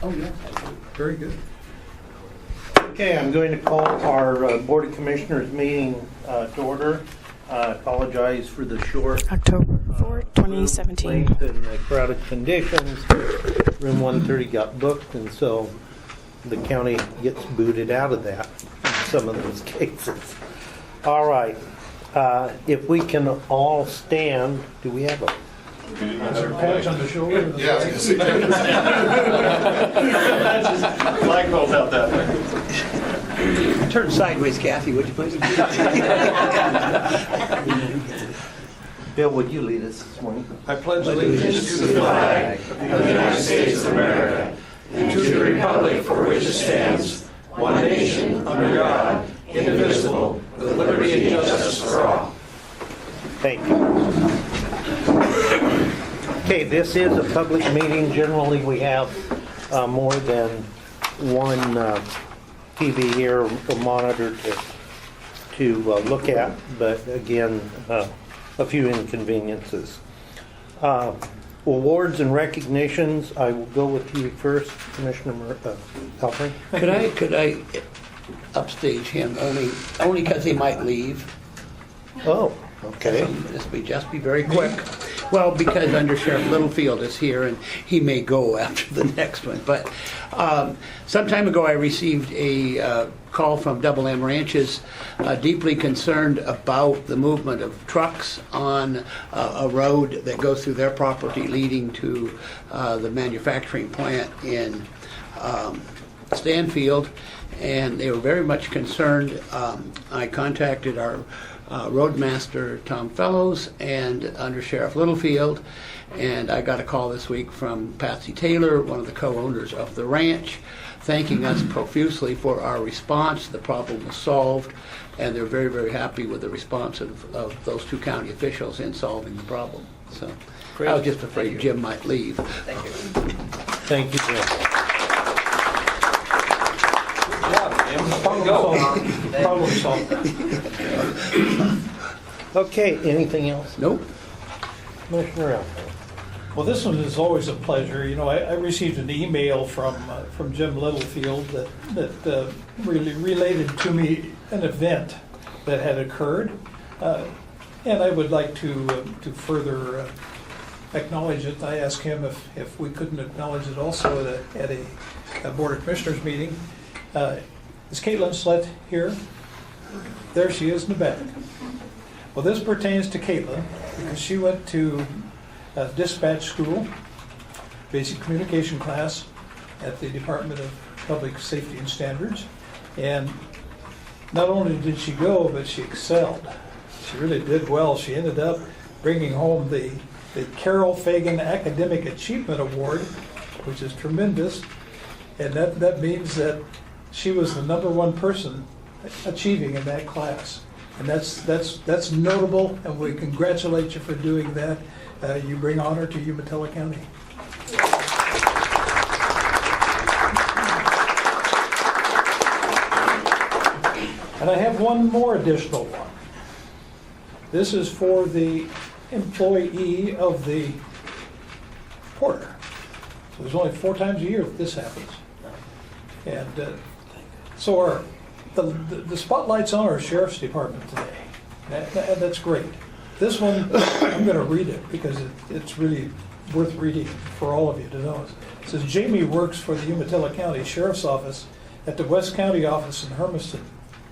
Oh, yeah. Very good. Okay, I'm going to call our Board of Commissioners meeting to order. Apologize for the short October 4th, 2017. length and the crowded conditions. Room 130 got booked, and so the county gets booted out of that in some of those cases. All right. If we can all stand, do we have a Patch on the shoulder. Yeah, I was gonna say. Flagpole's out that way. Turn sideways, Kathy, would you please? Bill, would you lead us this morning? I pledge allegiance to the flag of the United States of America and to the republic for which it stands, one nation, under God, indivisible, with liberty and justice for all. Thank you. Okay, this is a public meeting. Generally, we have more than one TV here, a monitor to look at, but again, a few inconveniences. Awards and recognitions. I will go with you first, Commissioner Alfred. Could I upstage him only because he might leave? Oh, okay. Just be very quick. Well, because Under Sheriff Littlefield is here and he may go after the next one. But some time ago I received a call from Double M Ranches, deeply concerned about the movement of trucks on a road that goes through their property leading to the manufacturing plant in Stanfield. And they were very much concerned. I contacted our Roadmaster Tom Fellows and Under Sheriff Littlefield, and I got a call this week from Patsy Taylor, one of the co-owners of the ranch, thanking us profusely for our response. The problem was solved, and they're very, very happy with the response of those two county officials in solving the problem. So Great. I was just afraid Jim might leave. Thank you. Thank you, Jim. Problem solved. Okay, anything else? Nope. Commissioner Alfred. Well, this one is always a pleasure. You know, I received an email from Jim Littlefield that really related to me an event that had occurred, and I would like to further acknowledge it. I asked him if we couldn't acknowledge it also at a Board of Commissioners meeting. Is Caitlin Slett here? There she is in the back. Well, this pertains to Caitlin because she went to dispatch school, basic communication class at the Department of Public Safety and Standards. And not only did she go, but she excelled. She really did well. She ended up bringing home the Carol Fagan Academic Achievement Award, which is tremendous. And that means that she was the #1 person achieving in that class. And that's notable, and we congratulate you for doing that. You bring honor to Umatilla County. And I have one more additional one. This is for the employee of the porter. So there's only 4 times a year that this happens. And so the spotlight's on our Sheriff's Department today. That's great. This one, I'm going to read it because it's really worth reading for all of you to know. It says, Jamie works for the Umatilla County Sheriff's Office at the West County office in Hermiston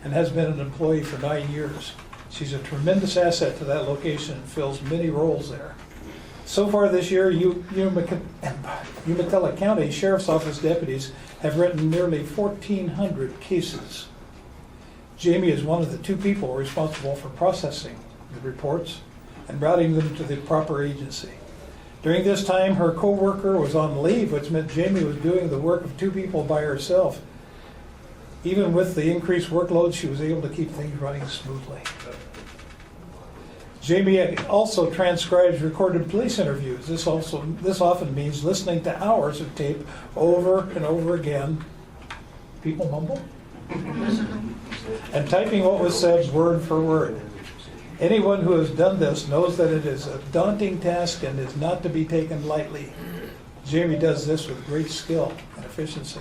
and has been an employee for 9 years. She's a tremendous asset to that location and fills many roles there. So far this year, Umatilla County Sheriff's Office deputies have written nearly 1,400 cases. Jamie is one of the 2 people responsible for processing the reports and routing them to the proper agency. During this time, her co-worker was on leave, which meant Jamie was doing the work of 2 people by herself. Even with the increased workload, she was able to keep things running smoothly. Jamie also transcribes recorded police interviews. This often means listening to hours of tape over and over again. People mumble? And typing what was said word for word. Anyone who has done this knows that it is a daunting task and is not to be taken lightly. Jamie does this with great skill and efficiency.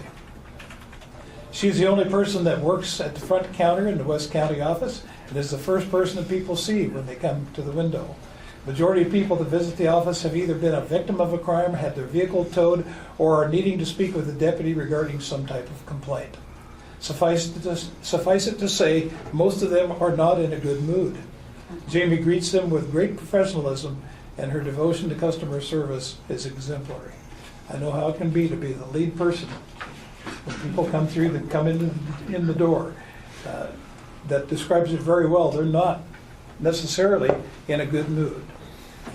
She's the only person that works at the front counter in the West County office and is the first person that people see when they come to the window. Majority of people that visit the office have either been a victim of a crime, had their vehicle towed, or are needing to speak with a deputy regarding some type of complaint. Suffice it to say, most of them are not in a good mood. Jamie greets them with great professionalism, and her devotion to customer service is exemplary. I know how it can be to be the lead person when people come through that come in the door. That describes it very well. They're not necessarily in a good mood.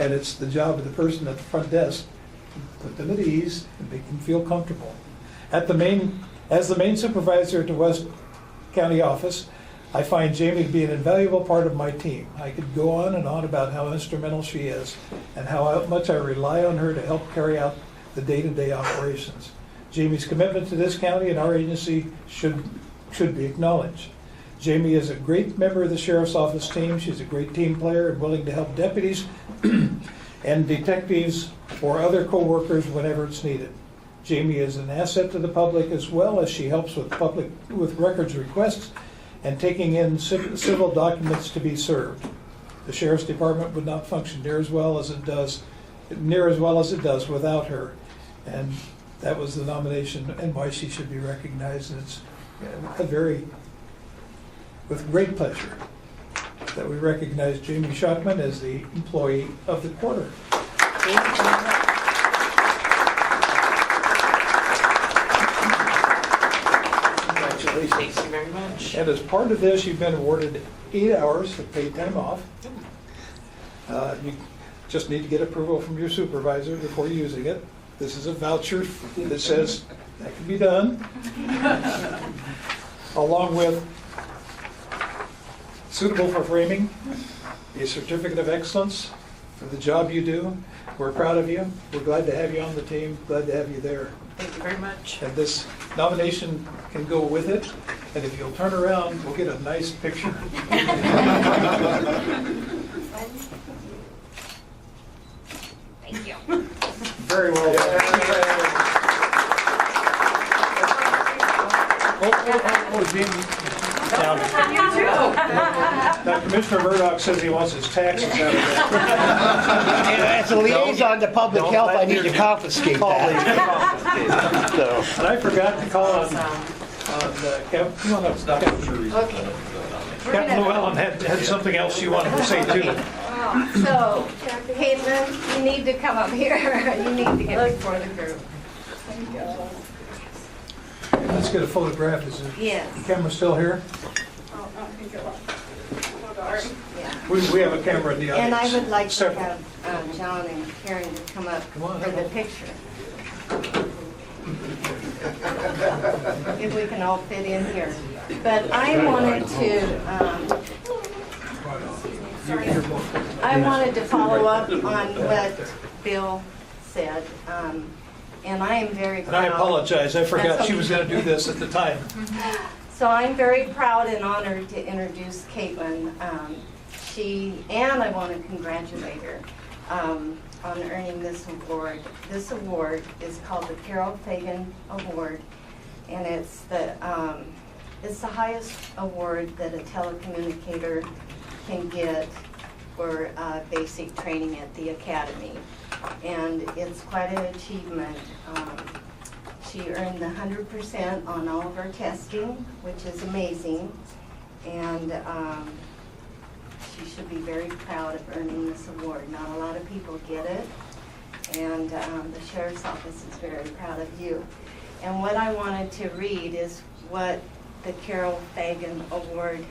And it's the job of the person at the front desk to put them at ease and make them feel comfortable. As the main supervisor at the West County office, I find Jamie to be an invaluable part of my team. I could go on and on about how instrumental she is and how much I rely on her to help carry out the day-to-day operations. Jamie's commitment to this county and our agency should be acknowledged. Jamie is a great member of the Sheriff's Office team. She's a great team player and willing to help deputies and detectives or other co-workers whenever it's needed. Jamie is an asset to the public as well as she helps with records requests and taking in civil documents to be served. The Sheriff's Department would not function near as well as it does without her. And that was the nomination and why she should be recognized. And it's with great pleasure that we recognize Jamie Schockman as the Employee of the Quarter. Congratulations. Thank you very much. And as part of this, you've been awarded 8 hours of paid time off. You just need to get approval from your supervisor before using it. This is a voucher that says that can be done, along with suitable for framing, a certificate of excellence for the job you do. We're proud of you. We're glad to have you on the team, glad to have you there. Thank you very much. And this nomination can go with it. And if you'll turn around, we'll get a nice picture. Thank you. Very well done. Oh, Jamie. Now, Commissioner Murdoch says he wants his taxes out of that. As a liaison to public health, I need to confiscate that. And I forgot to call on Captain Llewellyn had something else she wanted to say too. So, Caitlin, you need to come up here. You need to get before the group. Let's get a photograph. Is the Yes. camera still here? Yeah. We have a camera in the audience. And I would like to Several. have John and Karen to come up on, for come the on. picture. If we can all fit in here. But I wanted to follow up on what Bill said. And I am very proud. And I apologize. I forgot That's she was going to do this at the time. So I'm very proud and honored to introduce Caitlin. And I want to congratulate her on earning this award. This award is called the Carol Fagan Award, and it's the highest award that a telecommunicator can get for basic training at the academy. And it's quite an achievement. She earned the 100% on all of her testing, which is amazing. And she should be very proud of earning this award. Not a lot of people get it. And the Sheriff's Office is very proud of you. And what I wanted to read is what the Carol Fagan Award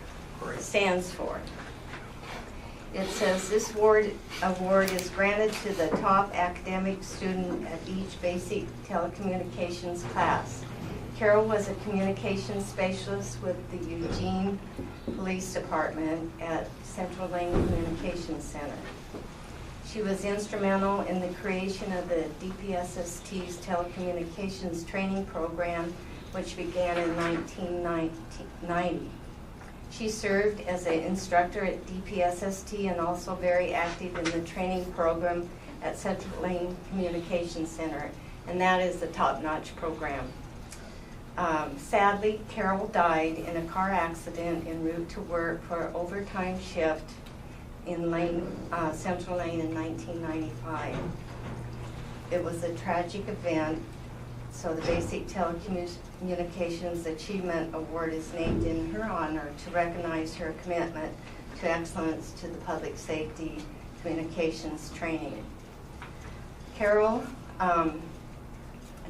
stands for. It says, this award is granted to the top academic student at each basic telecommunications class. Carol was a communications specialist with the Eugene Police Department at Central Lane Communications Center. She was instrumental in the creation of the DPSST's telecommunications training program, which began in 1990. She served as an instructor at DPSST and also very active in the training program at Central Lane Communications Center. and that is a top-notch program. Sadly, Carol died in a car accident en route to work for an overtime shift in Central Lane in 1995. It was a tragic event, so the Basic Telecommunications Achievement Award is named in her honor to recognize her commitment to excellence to the public safety communications training. Carol,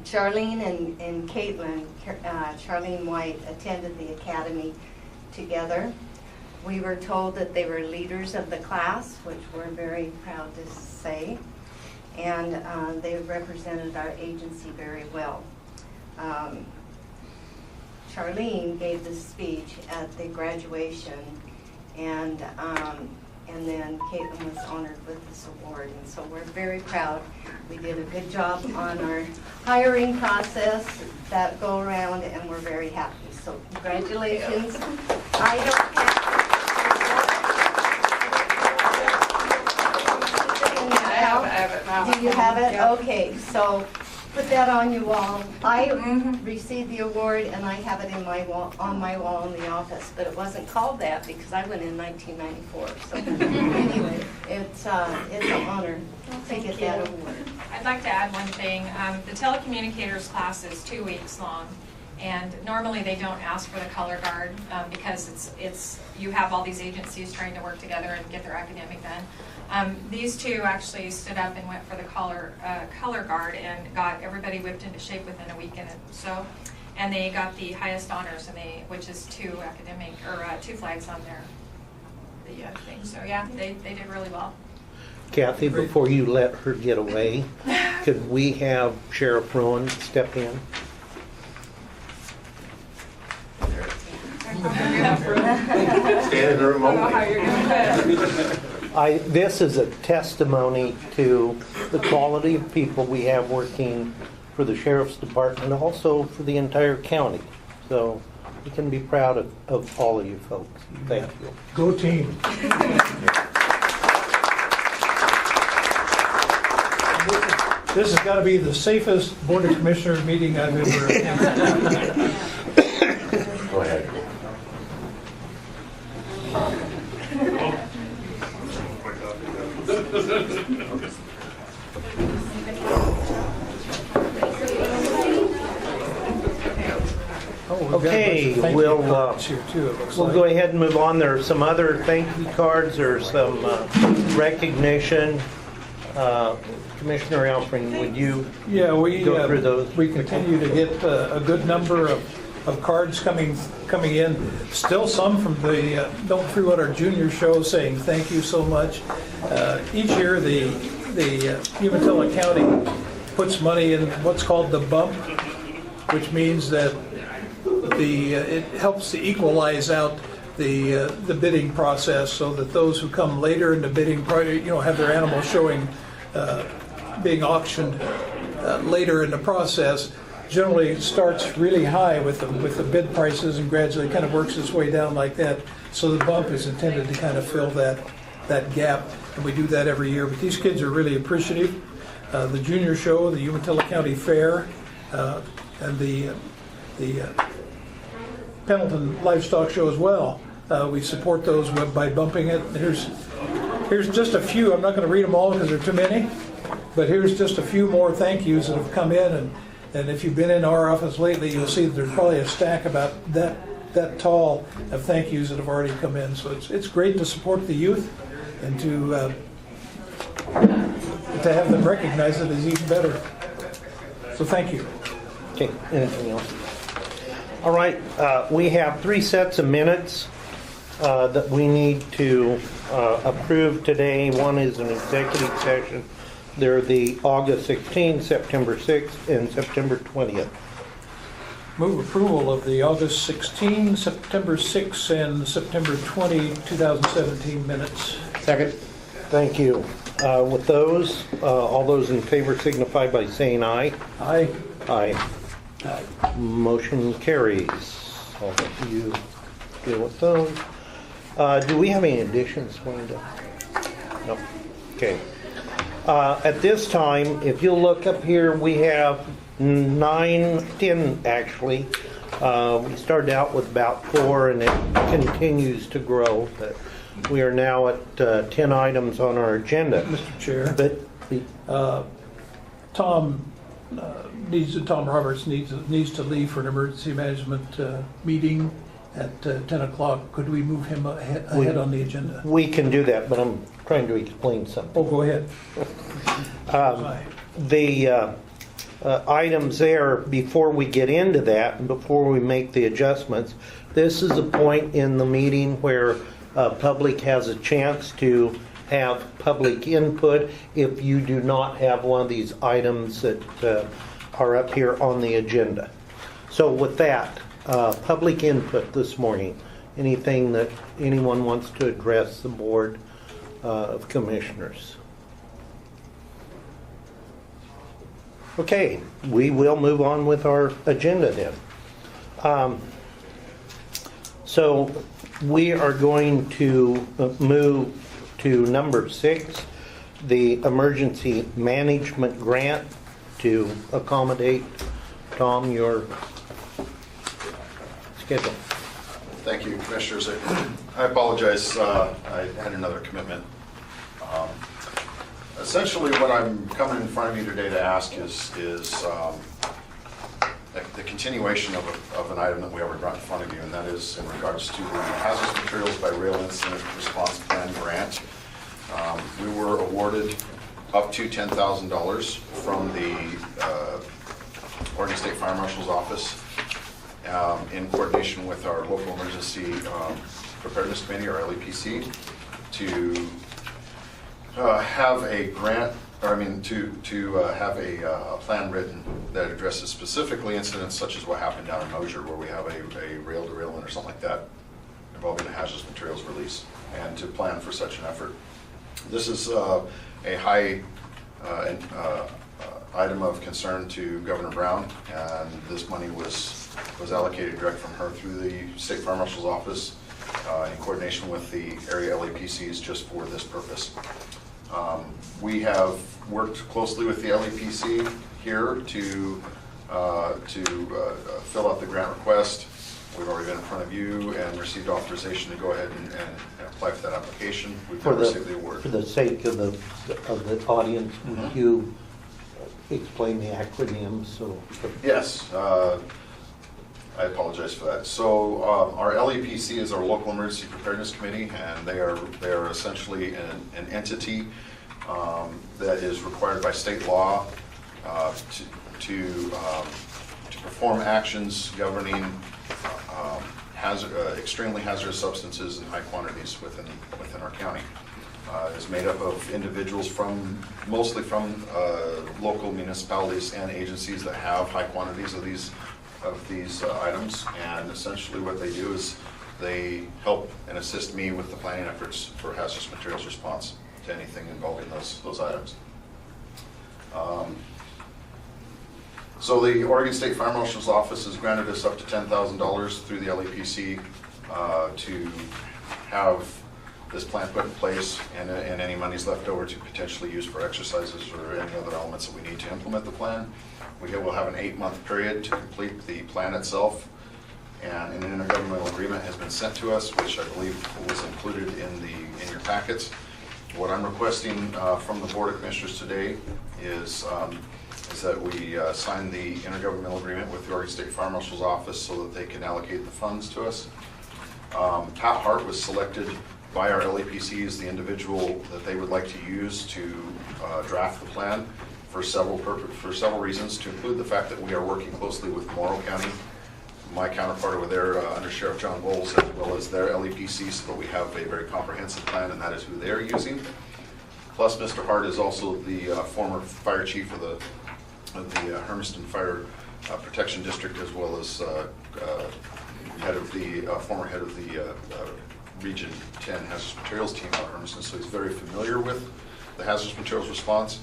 Charlene and Caitlin, Charlene White attended the academy together. We were told that they were leaders of the class, which we're very proud to say, and they represented our agency very well. Charlene gave the speech at the graduation, and then Caitlin was honored with this award, and so we're very proud. We did a good job on our hiring process that go around, and we're very happy. So congratulations. I don't have. I have it now. Do you have it? Yeah. Okay, so put that on your wall. I received the award and I have it in my wall, on my wall in the office, but it wasn't called that because I went in 1994. So anyway, it's an honor to get that award. I'd like to add one thing. The telecommunicators class is 2 weeks long, and normally they don't ask for the color guard because it's you have all these agencies trying to work together and get their academic done. These two actually stood up and went for the color guard and got everybody whipped into shape within a week and so, and they got the highest honors, and which is 2 academic or 2 flags on their thing. So yeah, they did really well. Kathy, before you let her get away, could we have Sheriff Rowan step in? Stand in room I don't know how you're going to This is a testimony to the quality of people we have working for the Sheriff's Department, also for the entire county. So we can be proud of all of you folks. Thank you. Go team. This has got to be the safest Board of Commissioners meeting I've ever attended. Go ahead. Okay, we'll go ahead and move on. There are some other thank you cards or some recognition. Commissioner Alfring, would you go through those? We continue to get a good number of cards coming in. Still some from the Don't Forget Our Junior show saying thank you so much. Each year the Umatilla County puts money in what's called the bump, which means that it helps to equalize out the bidding process, so that those who come later in the bidding, have their animals showing, being auctioned later in the process. Generally, it starts really high with the bid prices and gradually kind of works its way down like that. So the bump is intended to kind of fill that gap, and we do that every year. But these kids are really appreciative. The junior show, the Umatilla County Fair, and the Pendleton Livestock Show as well. We support those by bumping it. Here's just a few. I'm not going to read them all because there are too many, but here's just a few more thank yous that have come in. And if you've been in our office lately, you'll see that there's probably a stack about that tall of thank yous that have already come in. So it's great to support the youth, and to have them recognize it is even better. So thank you. Okay, anything else? All right, we have 3 sets of minutes that we need to approve today. One is an executive session. They're the August 16th, September 6th, and September 20th. Move approval of the August 16, September 6, and September 20, 2017 minutes. Second. Thank you. With those, all those in favor signify by saying aye. Aye. Aye. Motion carries. I'll let you deal with those. Do we have any additions, Wanda? No. Okay. At this time, if you'll look up here, we have 10 actually. We started out with about 4 and it continues to grow. But we are now at 10 items on our agenda. Mr. Chair, But Tom Roberts needs to leave for an emergency management meeting at 10 o'clock. Could we move him ahead on the agenda? we can do that, but I'm trying to explain something. Oh, go ahead. Aye. The items there, before we get into that and before we make the adjustments, this is a point in the meeting where public has a chance to have public input if you do not have one of these items that are up here on the agenda. So with that, public input this morning, anything that anyone wants to address the Board of Commissioners. Okay, we will move on with our agenda then. So we are going to move to number 6, the emergency management grant, to accommodate, Tom, your schedule. Thank you, Commissioners. I apologize, I had another commitment. Essentially, what I'm coming in front of you today to ask is the continuation of an item that we already brought in front of you, and that is in regards to the Hazardous Materials by Rail Incident Response Plan grant. We were awarded up to $10,000 from the Oregon State Fire Marshal's Office in coordination with our local emergency preparedness committee, or LEPC, to have a grant, to have a plan written that addresses specifically incidents such as what happened down in Mosier, where we have a rail derailment or something like that involving a hazardous materials release, and to plan for such an effort. This is a high item of concern to Governor Brown, and this money was allocated direct from her through the State Fire Marshal's Office in coordination with the area LAPCs just for this purpose. We have worked closely with the LEPC here to fill out the grant request. We've already been in front of you and received authorization to go ahead and apply for that application. We've now received the award. For the sake of the audience, would you explain the acronyms? So Yes, I apologize for that. So our LEPC is our Local Emergency Preparedness Committee, and they are essentially an entity that is required by state law to perform actions governing extremely hazardous substances in high quantities within our county. Is made up of individuals mostly from local municipalities and agencies that have high quantities of these items, and essentially what they do is they help and assist me with the planning efforts for hazardous materials response to anything involving those items. So the Oregon State Fire Marshal's Office has granted us up to $10,000 through the LEPC to have this plan put in place, and any monies left over to potentially use for exercises or any other elements that we need to implement the plan. We will have an 8-month period to complete the plan itself, and an intergovernmental agreement has been sent to us, which I believe was included in your packets. What I'm requesting from the Board of Commissioners today is that we sign the intergovernmental agreement with the Oregon State Fire Marshal's Office so that they can allocate the funds to us. Pat Hart was selected by our LEPC as the individual that they would like to use to draft the plan for several reasons, to include the fact that we are working closely with Morrow County, my counterpart over there, Under Sheriff John Bowles, as well as their LEPC, so that we have a very comprehensive plan, and that is who they're using. Plus, Mr. Hart is also the former fire chief of the Hermiston Fire Protection District, as well as former head of the Region 10 Hazardous Materials team out of Hermiston, so he's very familiar with the hazardous materials response.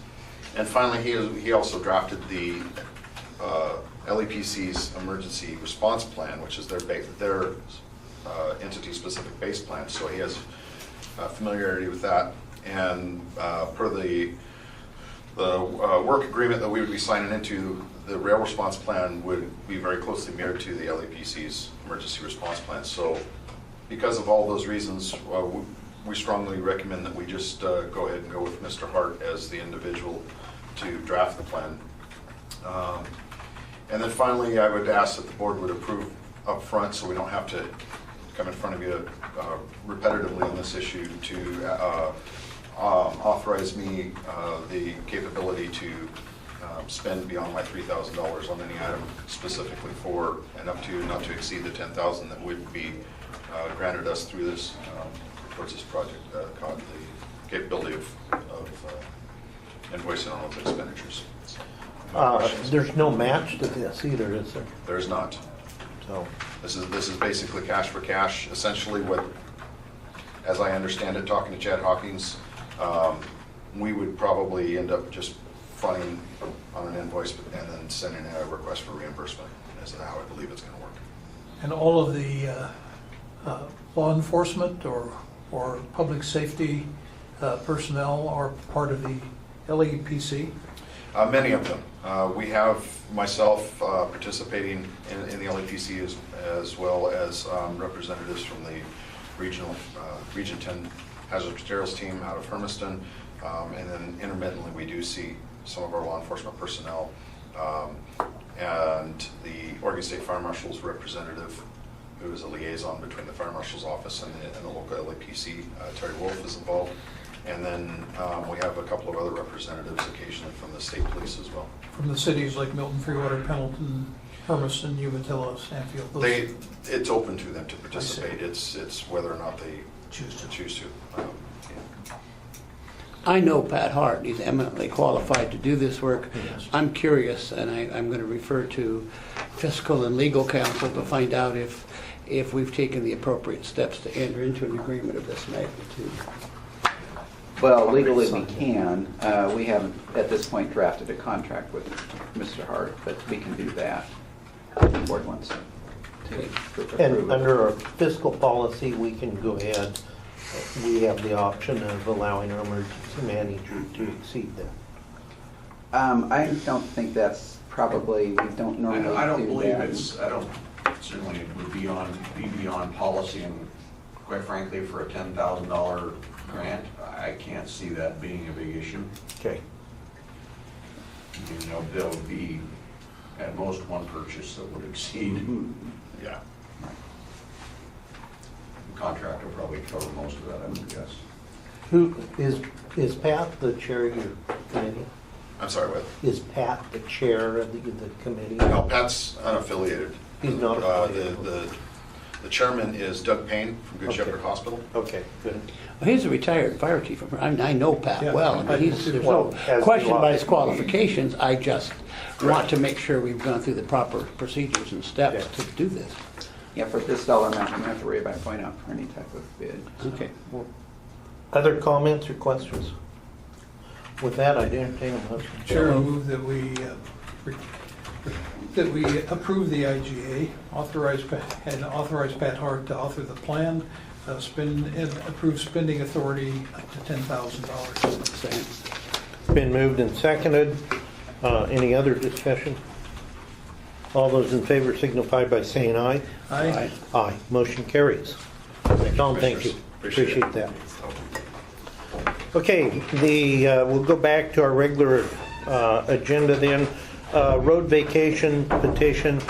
And finally, he also drafted the LEPC's emergency response plan, which is their entity-specific base plan. So he has familiarity with that. And per the The work agreement that we would be signing into, the rail response plan would be very closely mirrored to the LAPC's emergency response plan. So because of all those reasons, we strongly recommend that we just go ahead and go with Mr. Hart as the individual to draft the plan. And then finally, I would ask that the board would approve up front, so we don't have to come in front of you repetitively on this issue, to authorize me the capability to spend beyond my $3,000 on any item specifically for, and up to, not to exceed the $10,000 that would be granted us through this, towards this project, called the capability of invoicing on those expenditures. There's no match to this either, is there? There's not. So, This is basically cash for cash. Essentially what, as I understand it, talking to Chad Hawkins, we would probably end up just funding on an invoice and then sending a request for reimbursement, is how I believe it's going to work. And all of the law enforcement or public safety personnel are part of the LEPC? Many of them. We have myself participating in the LAPC as well as representatives from the Region 10 Hazardous Materials team out of Hermiston. And then intermittently we do see some of our law enforcement personnel and the Oregon State Fire Marshal's representative, who is a liaison between the Fire Marshal's office and the local LAPC. Terry Wolf is involved. And then we have a couple of other representatives occasionally from the state police as well. From the cities like Milton, Freewater, Pendleton, Hermiston, Umatilla, Stanfield? It's open to them to participate. It's whether or not they choose to. I know Pat Hart, he's eminently qualified to do this work. Yes. I'm curious, and I'm going to refer to fiscal and legal counsel to find out if we've taken the appropriate steps to enter into an agreement of this magnitude. Well, legally we can. We haven't, at this point, drafted a contract with Mr. Hart, but we can do that if the board wants to approve and it. under our fiscal policy, we can go ahead. We have the option of allowing our emergency manager to exceed that. I don't think that's probably, we don't normally do that. I don't believe certainly it would be beyond policy, and quite frankly, for a $10,000 grant, I can't see that being a big issue. Okay. You know, there would be at most one purchase that would exceed. Yeah. The contract will probably cover most of that, I would guess. Who is Pat the chair of your committee? I'm sorry, what? Is Pat the chair of the committee? No, Pat's unaffiliated. He's not affiliated. The chairman is Doug Payne from Good Okay. Shepherd Hospital. Okay, good. Well, he's a retired fire chief. I know Pat Yeah, well. I mean, there's well, no as question do I. about his qualifications. I just want to make sure we've gone through the proper procedures and steps Yeah. to do this. Yeah, for this dollar amount, you don't have to worry about going out for any type of bid. so. Okay. Other comments or questions? With that, I entertain a motion. Chair, I move that we approve the IGA, authorize Pat Hart to author the plan, approve spending authority up to $10,000. Second. Been moved and seconded. Any other discussion? All those in favor signify by saying aye. Aye. Aye. Motion carries. Tom, thank you. Appreciate it. Appreciate that. Okay, we'll go back to our regular agenda then. Road vacation petition.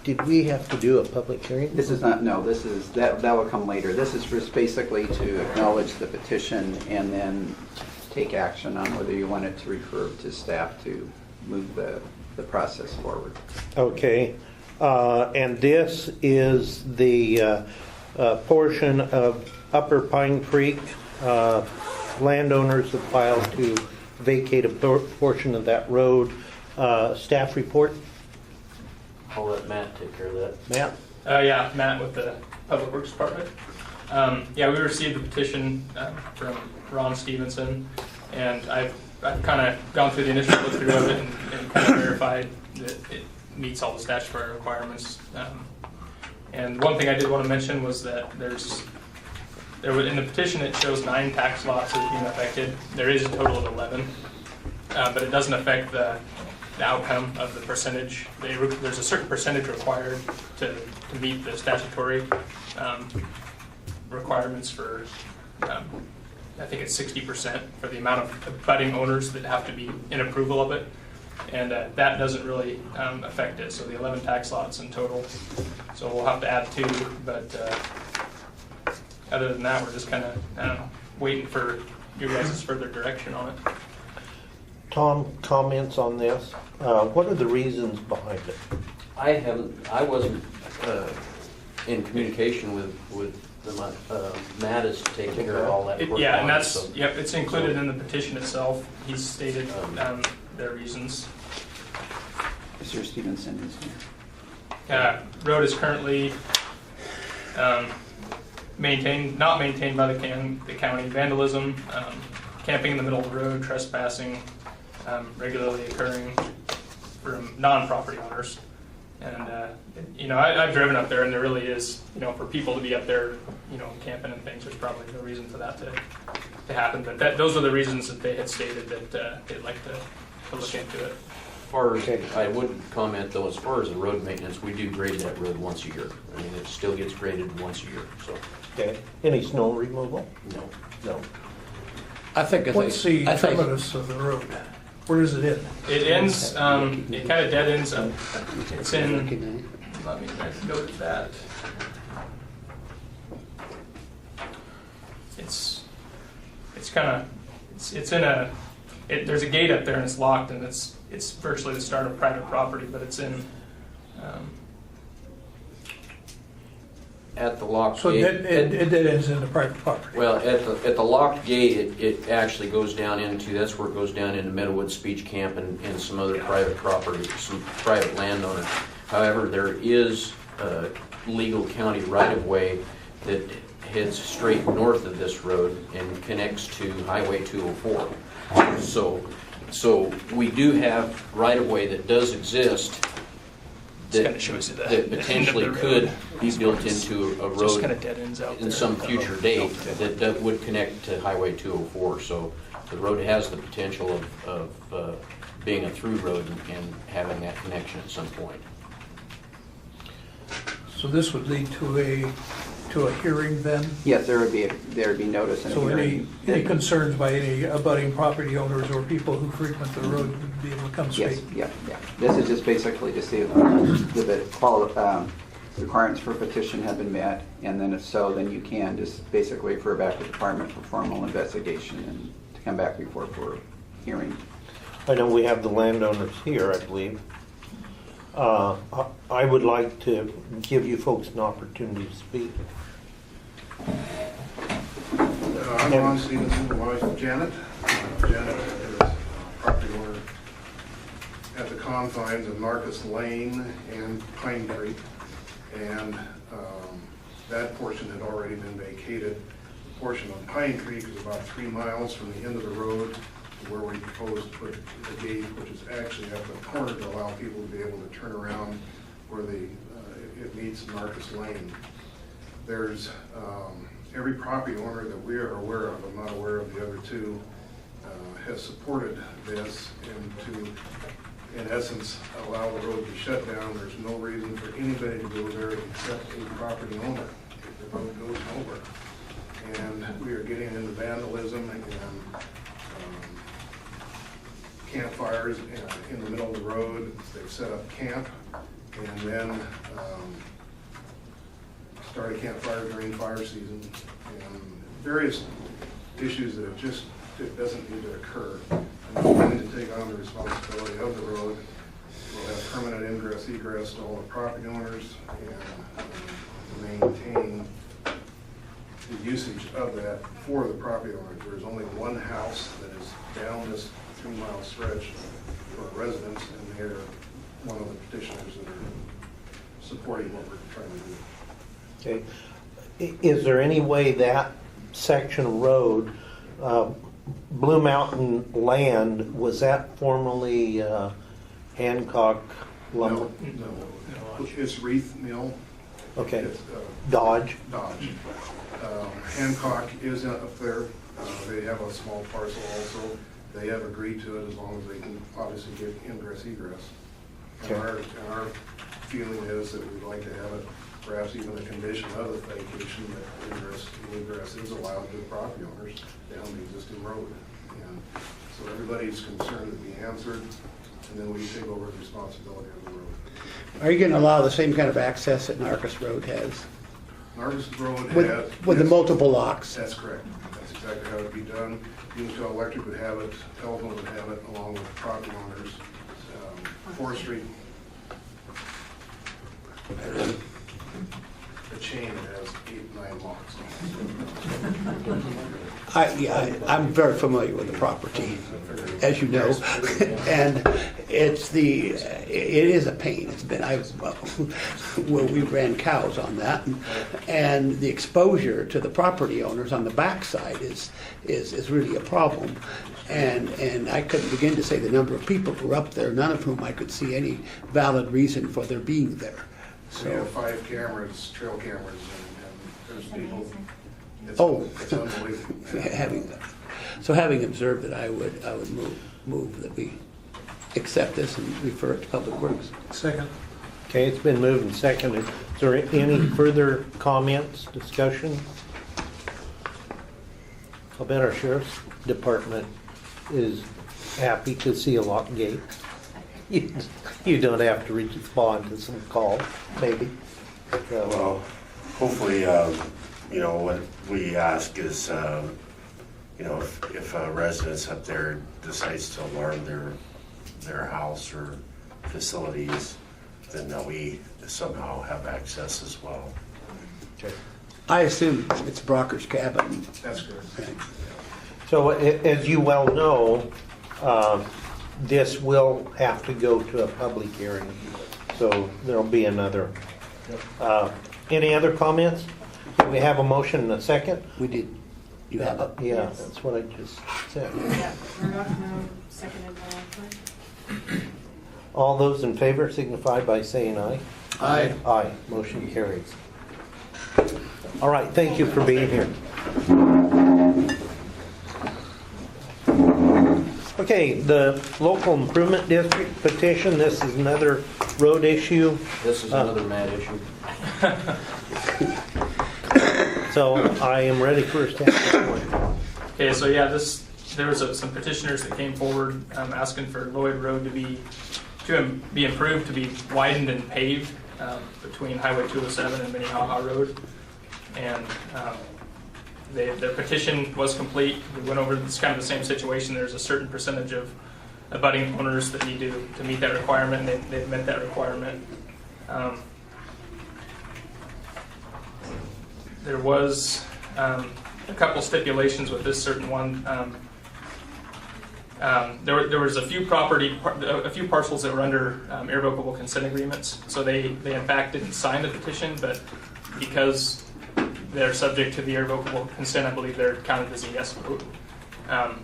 Did we have to do a public hearing? This is not, no, this is, that will come later. This is just basically to acknowledge the petition and then take action on whether you want it to refer to staff to move the process forward. Okay, and this is the portion of Upper Pine Creek. Landowners have filed to vacate a portion of that road. Staff report? I'll let Matt take care of that. Matt? Yeah, Matt with the Public Works Department. Yeah, we received the petition from Ron Stevenson, and I've kind of gone through the initial look through of it and kind of verified that it meets all the statutory requirements. And one thing I did want to mention was that in the petition it shows 9 tax lots as being affected. There is a total of 11. but it doesn't affect the outcome of the percentage. There's a certain percentage required to meet the statutory requirements for, I think it's 60% for the amount of budding owners that have to be in approval of it. And that doesn't really affect it. So the 11 tax lots in total. So we'll have to add 2, but other than that, we're just kind of waiting for you guys' further direction on it. Tom, comments on this? What are the reasons behind it? I wasn't in communication with Matt is taking care of all that work. Yeah, and on it, that's, so- yep, it's included in the petition itself. He's stated their reasons. Mr. Stevenson is here. Road is currently not maintained by the county. Vandalism, camping in the middle of the road, trespassing, regularly occurring from non-property owners. And, I've driven up there and there really is, for people to be up there, camping and things, there's probably no reason for that to happen. But those are the reasons that they had stated that they'd like to look into it. I would comment though, as far as the road maintenance, we do grade that road once a year. I mean, it still gets graded once a year, so, Okay. Any snow removal? no. No. I think if What's the terminus of the road? Where does it end? It ends, it kind of dead ends up. It's in, let me go to that. It's kind of, it's in a, there's a gate up there and it's locked and it's virtually the start of private property, but it's in, At the lock So gate. it dead ends into private property. Well, at the locked gate, it actually goes down into, that's where it goes down into Meadowwood Speech Camp and some other private property, some private landowners. However, there is a legal county right-of-way that heads straight north of this road and connects to Highway 204. So we do have right-of-way that does exist kind of shows you that potentially could be built into a just kind road of dead ends out in there. some future date that would connect to Highway 204. So the road has the potential of being a through road and having that connection at some point. So this would lead to a hearing then? Yes, there would be notice and a So hearing. any concerns by any abutting property owners or people who frequent the road would be able to come Yes, speak? yeah. This is just basically to see if the requirements for petition have been met, and then if so, then you can just basically refer back to the department for formal investigation and to come back before for hearing. I know we have the landowners here, I believe. I would like to give you folks an opportunity to speak. I'm Ron Stevenson, my wife Janet. Janet is a property owner at the confines of Marcus Lane and Pine Creek, and that portion had already been vacated. The portion of Pine Creek is about 3 miles from the end of the road to where we propose to put the gate, which is actually at the corner to allow people to be able to turn around where it meets Marcus Lane. There's every property owner that we are aware of, I'm not aware of the other two, has supported this and to, in essence, allow the road to be shut down. There's no reason for anybody to go there except a property owner if the road goes over. And we are getting into vandalism and campfires in the middle of the road. They've set up camp and then start a campfire during fire season, and various issues that it doesn't need to occur. And we're willing to take on the responsibility of the road. We'll have permanent ingress, egress to all the property owners and maintain the usage of that for the property owners. There's only one house that is down this 3-mile stretch for residents, and they're one of the petitioners that are supporting what we're trying to do. Okay. Is there any way that section of road, Blue Mountain land, was that formerly Hancock lumber? No. It's Reith Mill. Okay. It's, Dodge? Dodge. Hancock is up there. They have a small parcel also. They have agreed to it as long as they can obviously get ingress egress. Okay. And our feeling is that we'd like to have it, perhaps even a condition of the vacation, that egress is allowed to the property owners down the existing road. And so everybody's concern would be answered, and then we take over the responsibility of the road. Are you going to allow the same kind of access that Narcus Road has? Narcus Road With, has. with the yes, multiple locks? That's correct. That's exactly how it'd be done. Umatilla Electric would have it, telephone would have it, along with property owners. Forestry, the chain has 8-9 locks. I'm very familiar with the property, as you know, and it is a pain. It's been, well, we ran cows on that, and the exposure to the property owners on the backside is really a problem. And I couldn't begin to say the number of people who were up there, none of whom I could see any valid reason for their being there. We have 5 cameras, trail cameras, and there's people. It's unbelievable. Having observed it, I would move that we accept this and refer it to Public Works. Second. Okay, it's been moved and seconded. Is there any further comments, discussion? I'll bet our sheriff's department is happy to see a locked gate. You don't have to respond to some call, maybe. So, well, hopefully, what we ask is, if a residence up there decides to alarm their house or facilities, then that we somehow have access as well. okay. I assume it's Brocker's cabin. That's correct. Okay. So as you well know, this will have to go to a public hearing. So there'll be another. Any other comments? Do we have a motion and a second? We did. You have it? Yeah, that's what I just said. Yeah, seconded by Leffler. All those in favor signify by saying aye. Aye. Aye. Motion carries. All right, thank you for being here. Okay, the local improvement district petition. This is another road issue. This is another mad issue. So I am ready for a staff. Okay, so yeah, there was some petitioners that came forward asking for Lloyd Road to be improved, to be widened and paved between Highway 207 and Minnehaha Road. And their petition was complete. We went over this kind of the same situation. There's a certain percentage of abutting owners that need to meet that requirement, and they've met that requirement. There was a couple stipulations with this certain one. There was a few parcels that were under irrevocable consent agreements. So they in fact didn't sign the petition, but because they're subject to the irrevocable consent, I believe they're counted as a yes vote.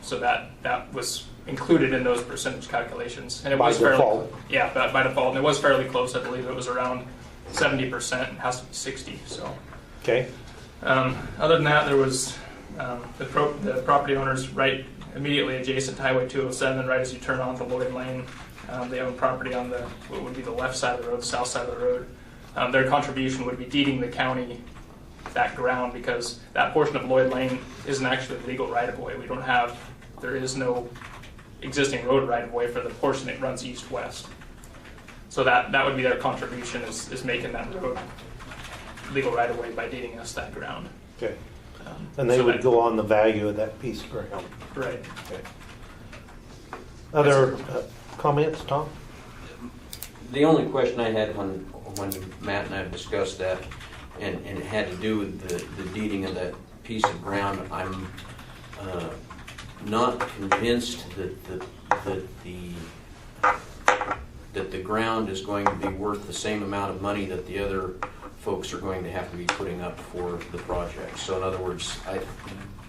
So that was included in those percentage calculations, and it was fairly default. Yeah, by default, and it was fairly close. I believe it was around 70%. It has to be 60. So Okay. Other than that, there was the property owners right immediately adjacent to Highway 207, right as you turn onto Lloyd Lane. They own property on what would be the left side of the road, the south side of the road. Their contribution would be deeding the county that ground, because that portion of Lloyd Lane isn't actually legal right-of-way. There is no existing road right-of-way for the portion that runs east-west. So that would be their contribution, is making that road legal right-of-way by deeding us that ground. Okay. And they would go on the value of that piece of ground. Right. Okay. Other comments, Tom? The only question I had when Matt and I discussed that, and it had to do with the deeding of that piece of ground, I'm not convinced that the ground is going to be worth the same amount of money that the other folks are going to have to be putting up for the project. So in other words,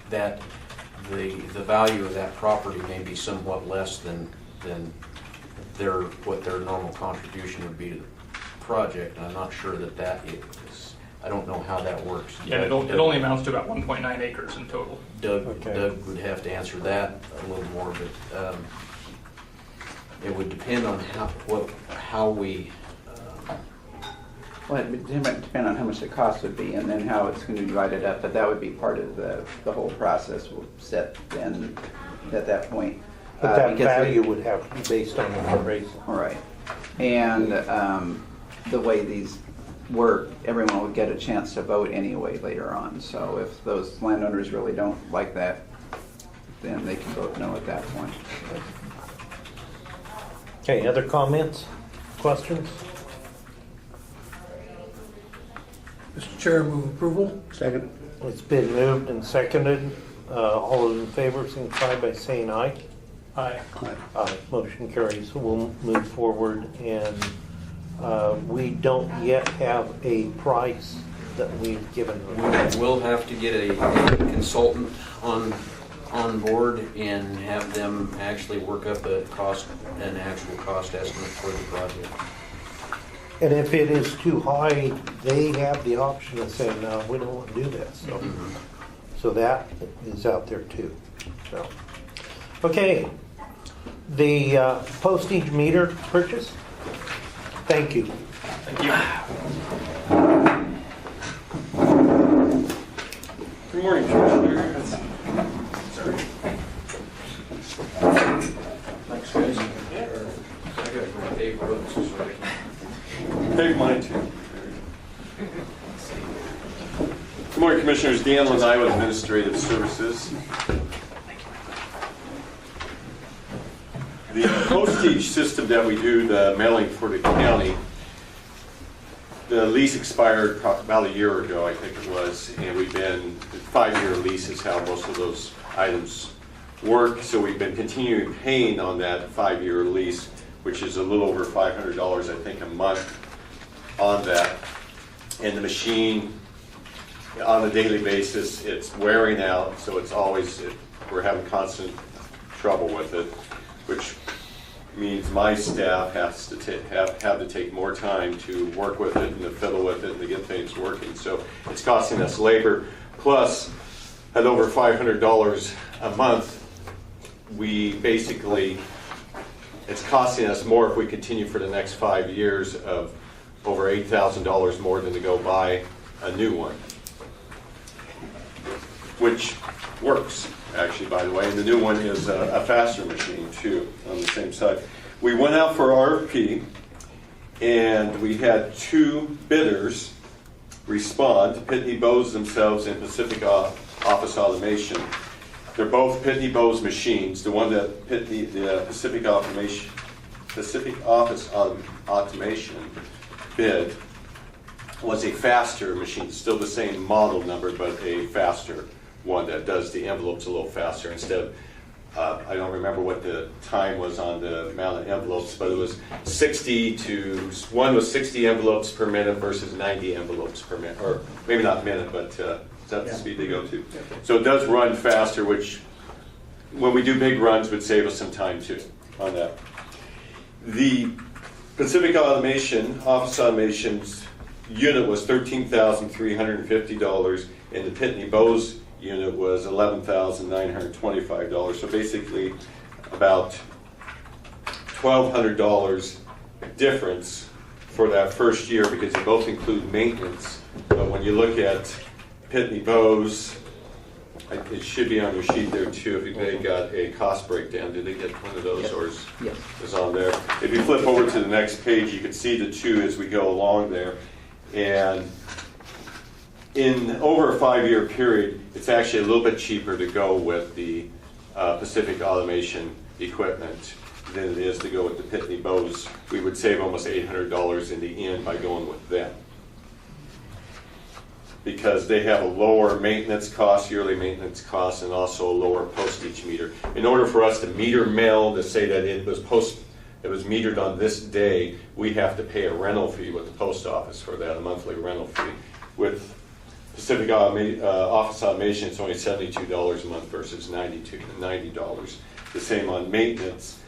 the value of that property may be somewhat less than what their normal contribution would be to the project, and I'm not sure that I don't know how that works. Yeah, it only amounts to about 1.9 acres in total. Doug Okay. would have to answer that a little more, but it would depend on how we, Well, it would depend on how much the cost would be and then how it's going to be divided up, but that would be part of the whole process we'll set then at that point. But that because value would have to be based on the appraisal. All right. And the way these work, everyone would get a chance to vote anyway later on. So if those landowners really don't like that, then they can vote no at that point. Okay, other comments, questions? Mr. Chair, move approval. Second. It's been moved and seconded. All those in favor signify by saying aye. Aye. Aye. Motion carries. We'll move forward, and we don't yet have a price that we've given them. we'll have to get a consultant on board and have them actually work up an actual cost estimate for the project. And if it is too high, they have the option of saying, no, we don't want to do that. So that is out there too. So, okay, the postage meter purchase. Thank you. Thank you. Good morning, Commissioners. Sorry. Thanks, guys. I gotta go pave roads so I can. Pave mine too. Good morning, Commissioners. Dan Lanai with Administrative Services. The postage system that we do, the mailing for the county, the lease expired about a year ago, I think it was, and we've been, 5-year lease is how most of those items work, so we've been continuing paying on that 5-year lease, which is a little over $500, I think, a month on that. And the machine, on a daily basis, it's wearing out, so it's always, we're having constant trouble with it, which means my staff has to have to take more time to work with it and to fiddle with it and to get things working. So it's costing us labor. Plus, at over $500 a month, we basically, it's costing us more if we continue for the next 5 years of over $8,000 more than to go buy a new one, which works, actually, by the way. And the new one is a faster machine, too, on the same side. We went out for RFP, and we had 2 bidders respond, Pitney Bowes themselves and Pacific Office Automation. They're both Pitney Bowes machines. The one that the Pacific Office Automation bid was a faster machine, still the same model number, but a faster one that does the envelopes a little faster. Instead of, I don't remember what the time was on the amount of envelopes, but it was 60 envelopes per minute versus 90 envelopes per minute, or maybe not minute, but that's the speed they go to. So it does run faster, which when we do big runs would save us some time too on that. The Pacific Automation, Office Automation's unit was $13,350, and the Pitney Bowes unit was $11,925. So basically about $1,200 difference for that first year, because they both include maintenance. But when you look at Pitney Bowes, it should be on your sheet there too, if they got a cost breakdown. Did they get one of those? Yes. Or is on there? If you flip over to the next page, you can see the 2 as we go along there. And in over a 5-year period, it's actually a little bit cheaper to go with the Pacific Automation equipment than it is to go with the Pitney Bowes. We would save almost $800 in the end by going with them, because they have a lower maintenance cost, yearly maintenance cost, and also a lower postage meter. In order for us to meter mail, to say that it was metered on this day, we have to pay a rental fee with the post office for that, a monthly rental fee. With Pacific Office Automation, it's only $72 a month versus $90. The same on maintenance.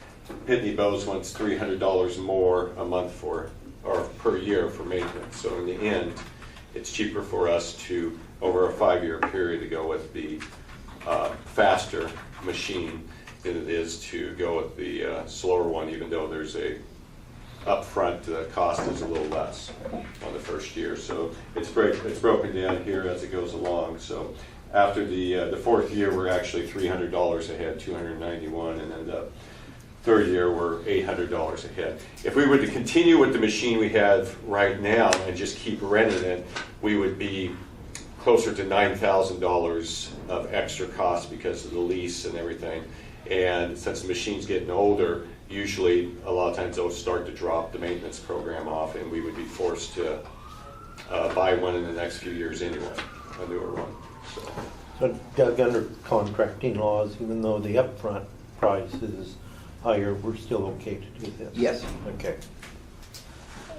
Pitney Bowes wants $300 more a month or per year for maintenance. So in the end, it's cheaper for us to, over a 5-year period, to go with the faster machine than it is to go with the slower one, even though there's a upfront cost is a little less on the first year. So it's broken down here as it goes along. So after the fourth year, we're actually $300 ahead, $291, and then the third year we're $800 ahead. If we were to continue with the machine we have right now and just keep renting it, we would be closer to $9,000 of extra cost because of the lease and everything. And since the machine's getting older, usually a lot of times they'll start to drop the maintenance program off, and we would be forced to buy one in the next few years anyway, a newer one. So Doug, under contracting laws, even though the upfront price is higher, we're still okay to do this? Yes. Okay.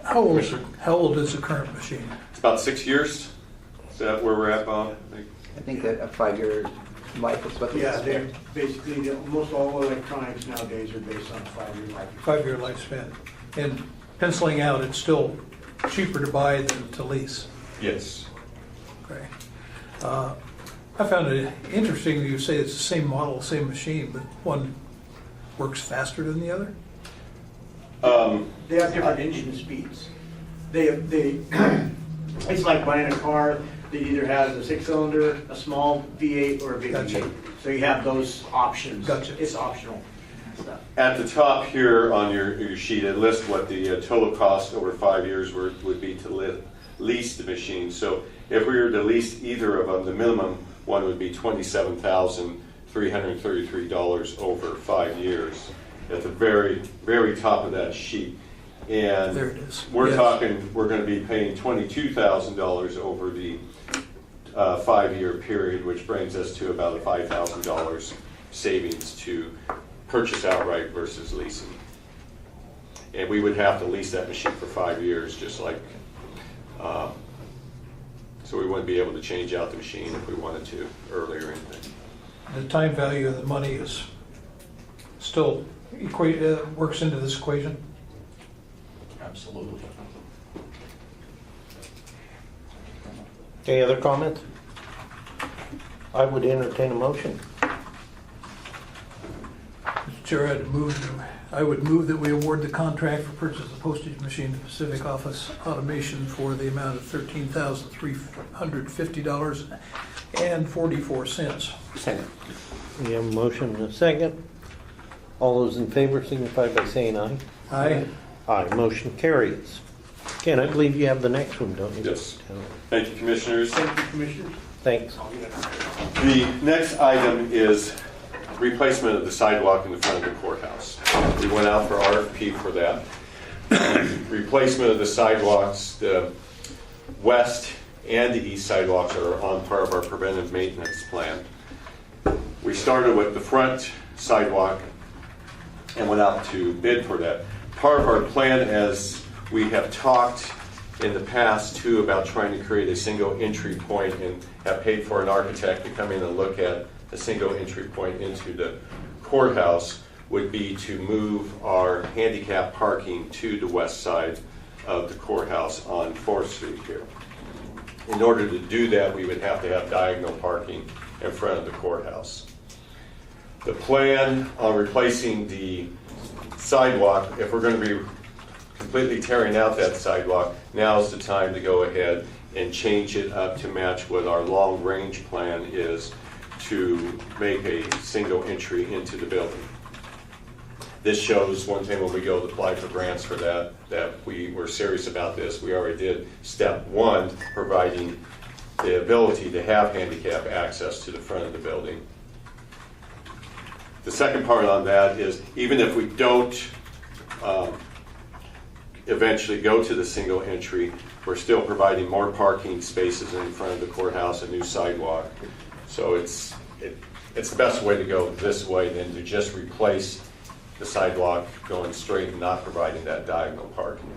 How old is the current machine? It's about 6 years. Is that where we're at, Bob? I think that a 5-year life is what they Yeah, expect. they're basically, almost all electronics nowadays are based on a 5-year life. 5-year lifespan. And penciling out, it's still cheaper to buy than to lease. Yes. Okay. I found it interesting that you say it's the same model, same machine, but one works faster than the other? They have different engine speeds. It's like buying a car that either has a 6-cylinder, a small V8, or a big Gotcha. V8. So you have those options. Gotcha. It's optional stuff. At the top here on your sheet, it lists what the total cost over 5 years would be to lease the machine. So if we were to lease either of them, the minimum one would be $27,333 over 5 years. At the very, very top of that sheet. And There it is. we're Yes. talking, we're going to be paying $22,000 over the 5-year period, which brings us to about a $5,000 savings to purchase outright versus leasing. And we would have to lease that machine for 5 years, just like, so we wouldn't be able to change out the machine if we wanted to earlier or anything. The time value of the money is still works into this equation? Absolutely. Any other comments? I would entertain a motion. Mr. Chair, I would move that we award the contract for purchase of the postage machine to Pacific Office Automation for the amount of $13,350.44. Second. We have a motion and a second. All those in favor signify by saying aye. Aye. Aye, motion carries. Ken, I believe you have the next one, don't you? Yes. Thank you, Commissioners. Thank you, Commissioners. Thanks. The next item is replacement of the sidewalk in the front of the courthouse. We went out for RFP for that. Replacement of the sidewalks, the west and the east sidewalks are on part of our preventive maintenance plan. We started with the front sidewalk and went out to bid for that. Part of our plan, as we have talked in the past too about trying to create a single entry point and have paid for an architect to come in and look at a single entry point into the courthouse, would be to move our handicap parking to the west side of the courthouse on 4th Street here. In order to do that, we would have to have diagonal parking in front of the courthouse. The plan on replacing the sidewalk, if we're going to be completely tearing out that sidewalk, now is the time to go ahead and change it up to match what our long-range plan is to make a single entry into the building. This shows one thing when we go to apply for grants for that we were serious about this. We already did step 1, providing the ability to have handicap access to the front of the building. The second part on that is, even if we don't eventually go to the single entry, we're still providing more parking spaces in front of the courthouse, a new sidewalk. So it's the best way to go this way than to just replace the sidewalk going straight and not providing that diagonal parking.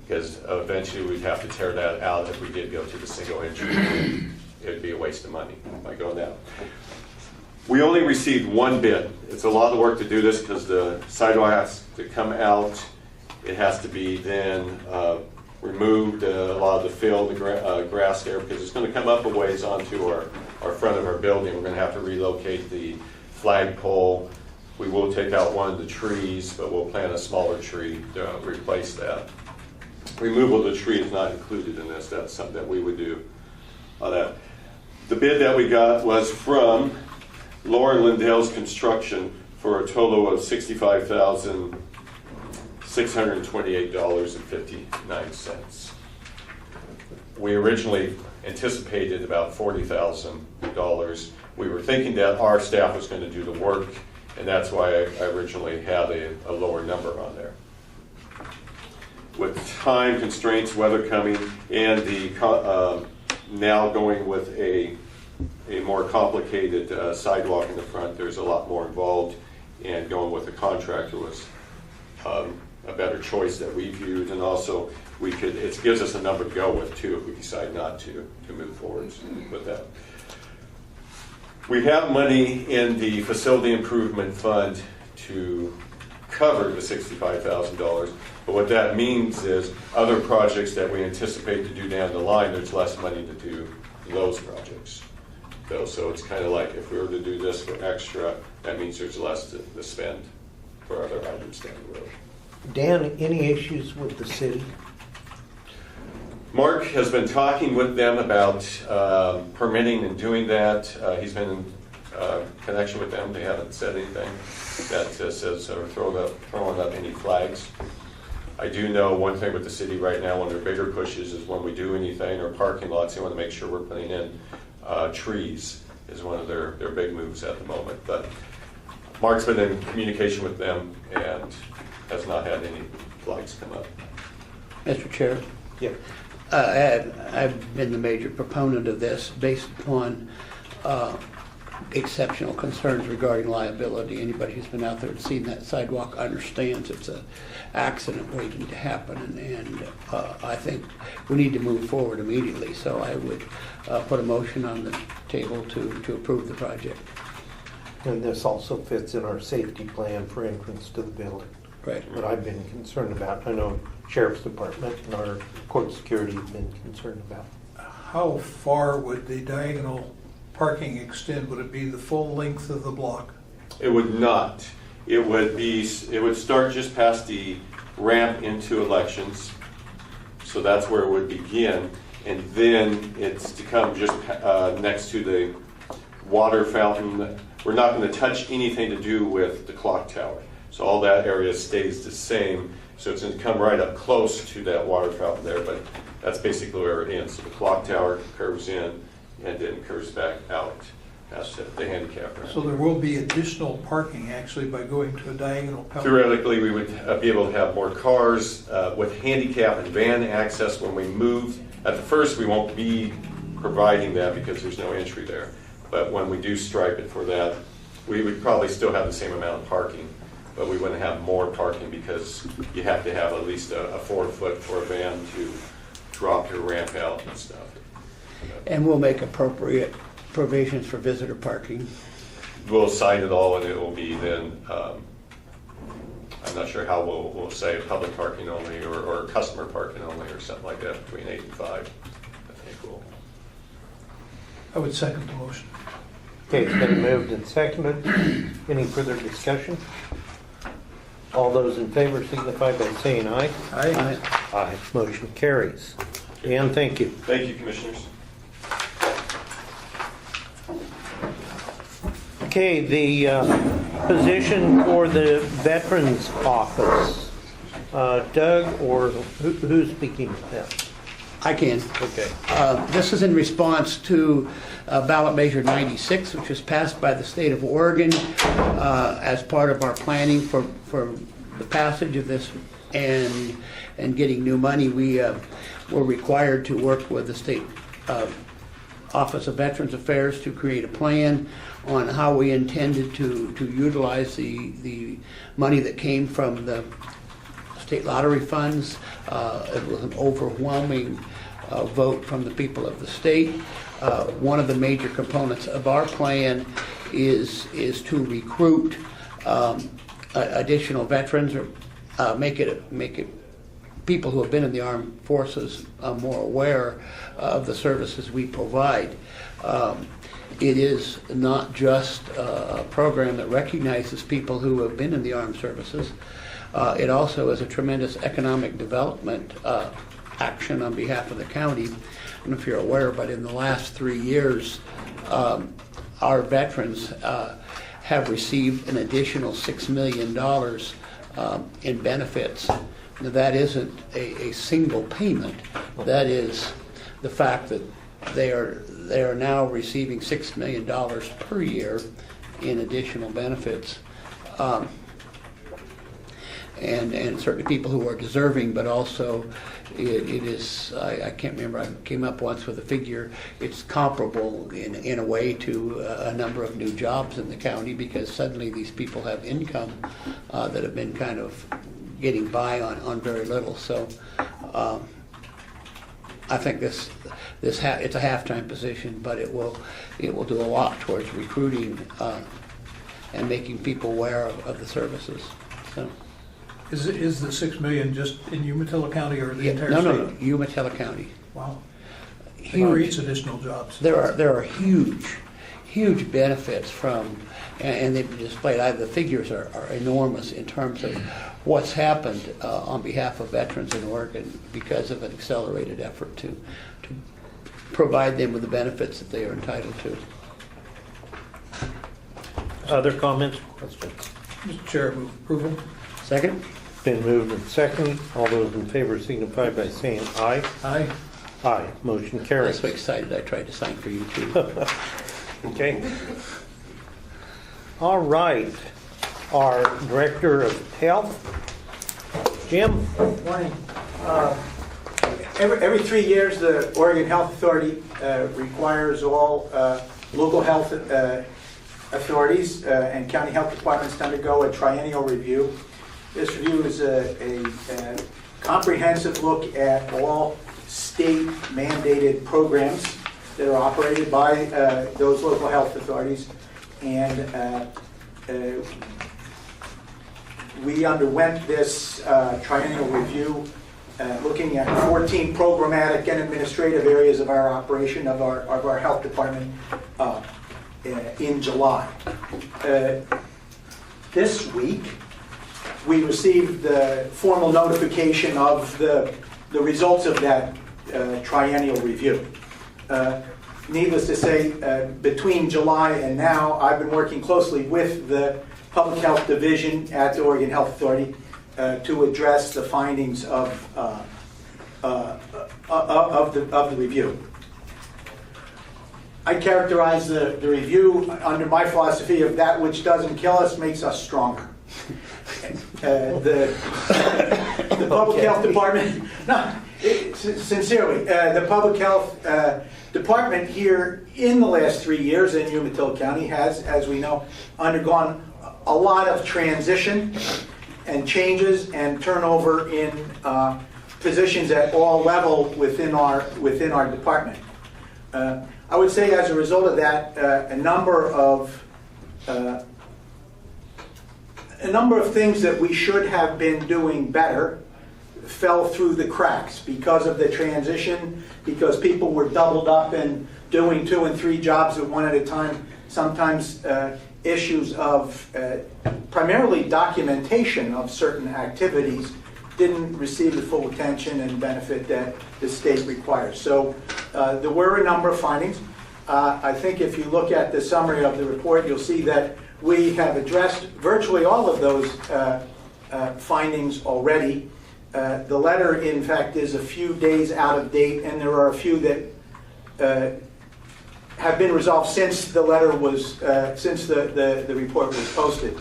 Because eventually we'd have to tear that out if we did go to the single entry. It'd be a waste of money by going down. We only received 1 bid. It's a lot of work to do this because the sidewalk has to come out. It has to be then removed a lot of the fill, the grass there, because it's going to come up a ways onto our front of our building. We're going to have to relocate the flagpole. We will take out one of the trees, but we'll plant a smaller tree to replace that. Removal of the tree is not included in this. That's something that we would do on that. The bid that we got was from Lauren Lindell's Construction for a total of $65,628.59. We originally anticipated about $40,000. We were thinking that our staff was going to do the work, and that's why I originally had a lower number on there. With time constraints, weather coming, and the now going with a more complicated sidewalk in the front, there's a lot more involved, and going with a contractor was a better choice that we viewed, and also it gives us a number to go with too if we decide not to move forward with that. We have money in the facility improvement fund to cover the $65,000, but what that means is other projects that we anticipate to do down the line, there's less money to do those projects. So it's kind of like if we were to do this for extra, that means there's less to spend for other items down the road. Dan, any issues with the city? Mark has been talking with them about permitting and doing that. He's been in connection with them. They haven't said anything that says or throwing up any flags. I do know one thing with the city right now, one of their bigger pushes is when we do anything or parking lots, they want to make sure we're putting in trees is one of their big moves at the moment. But Mark's been in communication with them and has not had any flags come up. Mr. Chair? Yeah. I've been the major proponent of this based upon exceptional concerns regarding liability. Anybody who's been out there and seen that sidewalk understands it's an accident waiting to happen, and I think we need to move forward immediately. So I would put a motion on the table to approve the project. And this also fits in our safety plan for entrance to the building. Right. What I've been concerned about, I know Sheriff's Department and our court security have been concerned about. How far would the diagonal parking extend? Would it be the full length of the block? It would not. It would start just past the ramp into Elections. So that's where it would begin. And then it's to come just next to the water fountain. We're not going to touch anything to do with the clock tower. So all that area stays the same. So it's going to come right up close to that water fountain there, but that's basically where it ends. So the clock tower curves in and then curves back out past the handicap ramp. So there will be additional parking actually by going to a diagonal path? Theoretically, we would be able to have more cars with handicap and van access when we move. At the first, we won't be providing that because there's no entry there. But when we do stripe it for that, we would probably still have the same amount of parking, but we wouldn't have more parking because you have to have at least a 4-foot for a van to drop your ramp out and stuff. And we'll make appropriate provisions for visitor parking. We'll sign it all, and it will be then, I'm not sure how we'll say public parking only or customer parking only or something like that between 8 and 5. I think I would second the motion. Okay, it's been moved and seconded. Any further discussion? All those in favor signify by saying aye. Aye. Aye. Motion carries. Dan, thank you. Thank you, Commissioners. Okay, the position for the Veterans Office. Doug, or who's speaking to that? I can. Okay. This is in response to ballot measure 96, which was passed by the state of Oregon as part of our planning for the passage of this and getting new money. We were required to work with the state Office of Veterans Affairs to create a plan on how we intended to utilize the money that came from the state lottery funds. It was an overwhelming vote from the people of the state. One of the major components of our plan is to recruit additional veterans or make it people who have been in the armed forces more aware of the services we provide. It is not just a program that recognizes people who have been in the armed services. It also is a tremendous economic development action on behalf of the county. I don't know if you're aware, but in the last 3 years, our veterans have received an additional $6 million in benefits. Now, that isn't a single payment. That is the fact that they are now receiving $6 million per year in additional benefits. And certainly people who are deserving, but also it is, I can't remember, I came up once with a figure, it's comparable in a way to a number of new jobs in the county, because suddenly these people have income that have been kind of getting by on very little. So I think it's a half-time position, but it will do a lot towards recruiting and making people aware of the services. So. Is the $6 million just in Umatilla County or the entire state? No, Umatilla County. Wow. That Huge. creates additional jobs. There are huge benefits from, and they've been displayed. The figures are enormous in terms of what's happened on behalf of veterans in Oregon because of an accelerated effort to provide them with the benefits that they are entitled to. Other comments, questions? Mr. Chair, move approval. Second? Been moved and seconded. All those in favor signify by saying aye. Aye. Aye. Motion I'm carries. so excited I tried to sign for you too. Okay. All right. Our Director of Health, Jim. Morning. Every 3 years, the Oregon Health Authority requires all local health authorities and county health departments to undergo a triennial review. This review is a comprehensive look at all state mandated programs that are operated by those local health authorities. And we underwent this triennial review looking at 14 programmatic and administrative areas of our operation of our health department in July. This week, we received the formal notification of the results of that triennial review. Needless to say, between July and now, I've been working closely with the Public Health Division at the Oregon Health Authority to address the findings of the review. I characterize the review under my philosophy of that which doesn't kill us makes us stronger. The Public Health Department, no, sincerely, the Public Health Department here in the last 3 years in Umatilla County has, as we know, undergone a lot of transition and changes and turnover in positions at all levels within our department. I would say as a result of that, a number of things that we should have been doing better fell through the cracks because of the transition, because people were doubled up and doing 2 and 3 jobs at one at a time. Sometimes issues of primarily documentation of certain activities didn't receive the full attention and benefit that the state requires. So there were a number of findings. I think if you look at the summary of the report, you'll see that we have addressed virtually all of those findings already. The letter, in fact, is a few days out of date, and there are a few that have been resolved since the letter was, since the report was posted.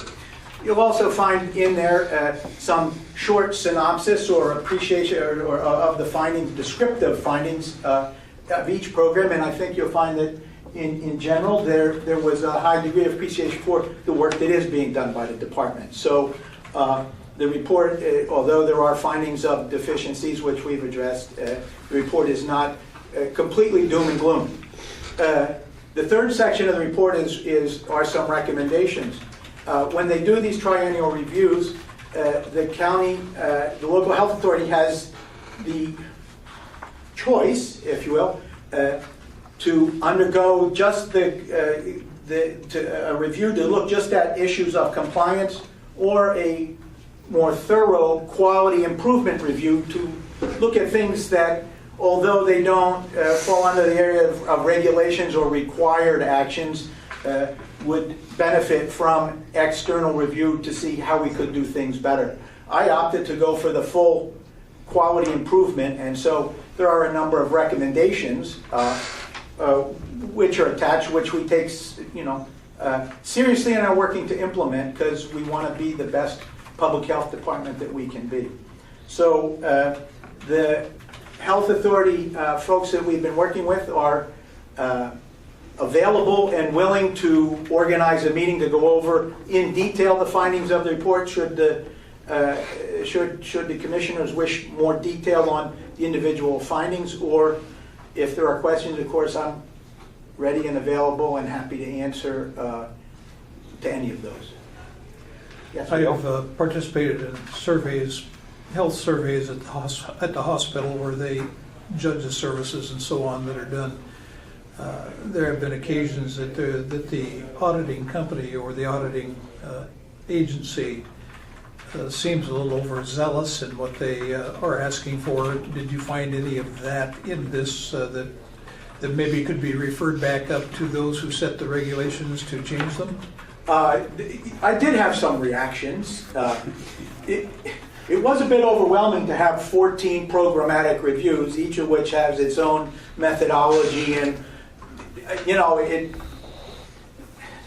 You'll also find in there some short synopsis or appreciation or of the findings, descriptive findings of each program, and I think you'll find that in general there was a high degree of appreciation for the work that is being done by the department. So the report, although there are findings of deficiencies which we've addressed, the report is not completely doom and gloom. The third section of the report are some recommendations. When they do these triennial reviews, the county, the local health authority has the choice, if you will, to undergo just a review to look just at issues of compliance, or a more thorough quality improvement review to look at things that, although they don't fall under the area of regulations or required actions, would benefit from external review to see how we could do things better. I opted to go for the full quality improvement, and so there are a number of recommendations which are attached, which we take seriously and are working to implement, because we want to be the best public health department that we can be. So the health authority folks that we've been working with are available and willing to organize a meeting to go over in detail the findings of the report, should the commissioners wish more detail on the individual findings, or if there are questions, of course, I'm ready and available and happy to answer to any of those. Yes, I have participated in surveys, health surveys at the hospital, where they judge the services and so on that are done. There have been occasions that the auditing company or the auditing agency seems a little overzealous in what they are asking for. Did you find any of that in this that maybe could be referred back up to those who set the regulations to change them? I did have some reactions. It was a bit overwhelming to have 14 programmatic reviews, each of which has its own methodology, and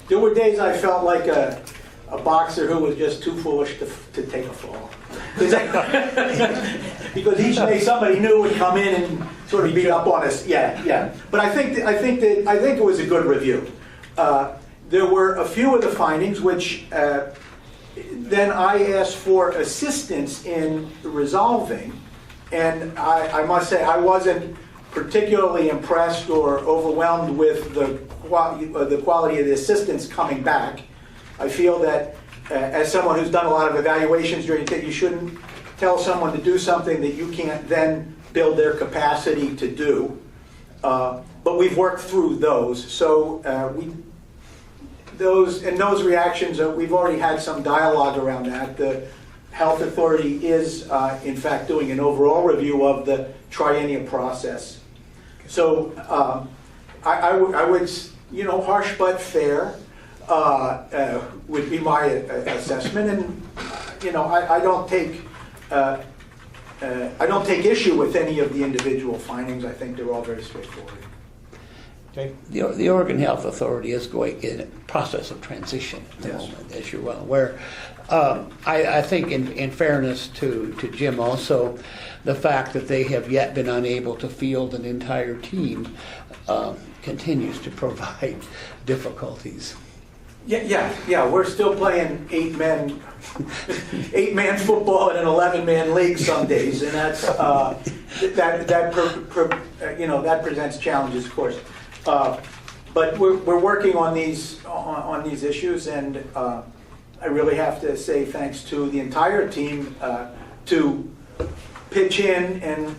there were days I felt like a boxer who was just too foolish to take a fall. Because each day somebody new would come in and sort of beat up on us. Yeah. But I think it was a good review. There were a few of the findings which then I asked for assistance in resolving, and I must say I wasn't particularly impressed or overwhelmed with the quality of the assistance coming back. I feel that as someone who's done a lot of evaluations during the day, you shouldn't tell someone to do something that you can't then build their capacity to do. But we've worked through those. So those reactions, we've already had some dialogue around that. The health authority is, in fact, doing an overall review of the triennial process. So I would, harsh but fair would be my assessment, and I don't take issue with any of the individual findings. I think they're all very straightforward. Okay. The Oregon Health Authority is going in a process of transition at the moment, as you're well aware. I think in fairness to Jim also, the fact that they have yet been unable to field an entire team continues to provide difficulties. Yeah. We're still playing 8-man football in an 11-man league some days, and that's that presents challenges, of course. But we're working on these issues, and I really have to say thanks to the entire team to pitch in and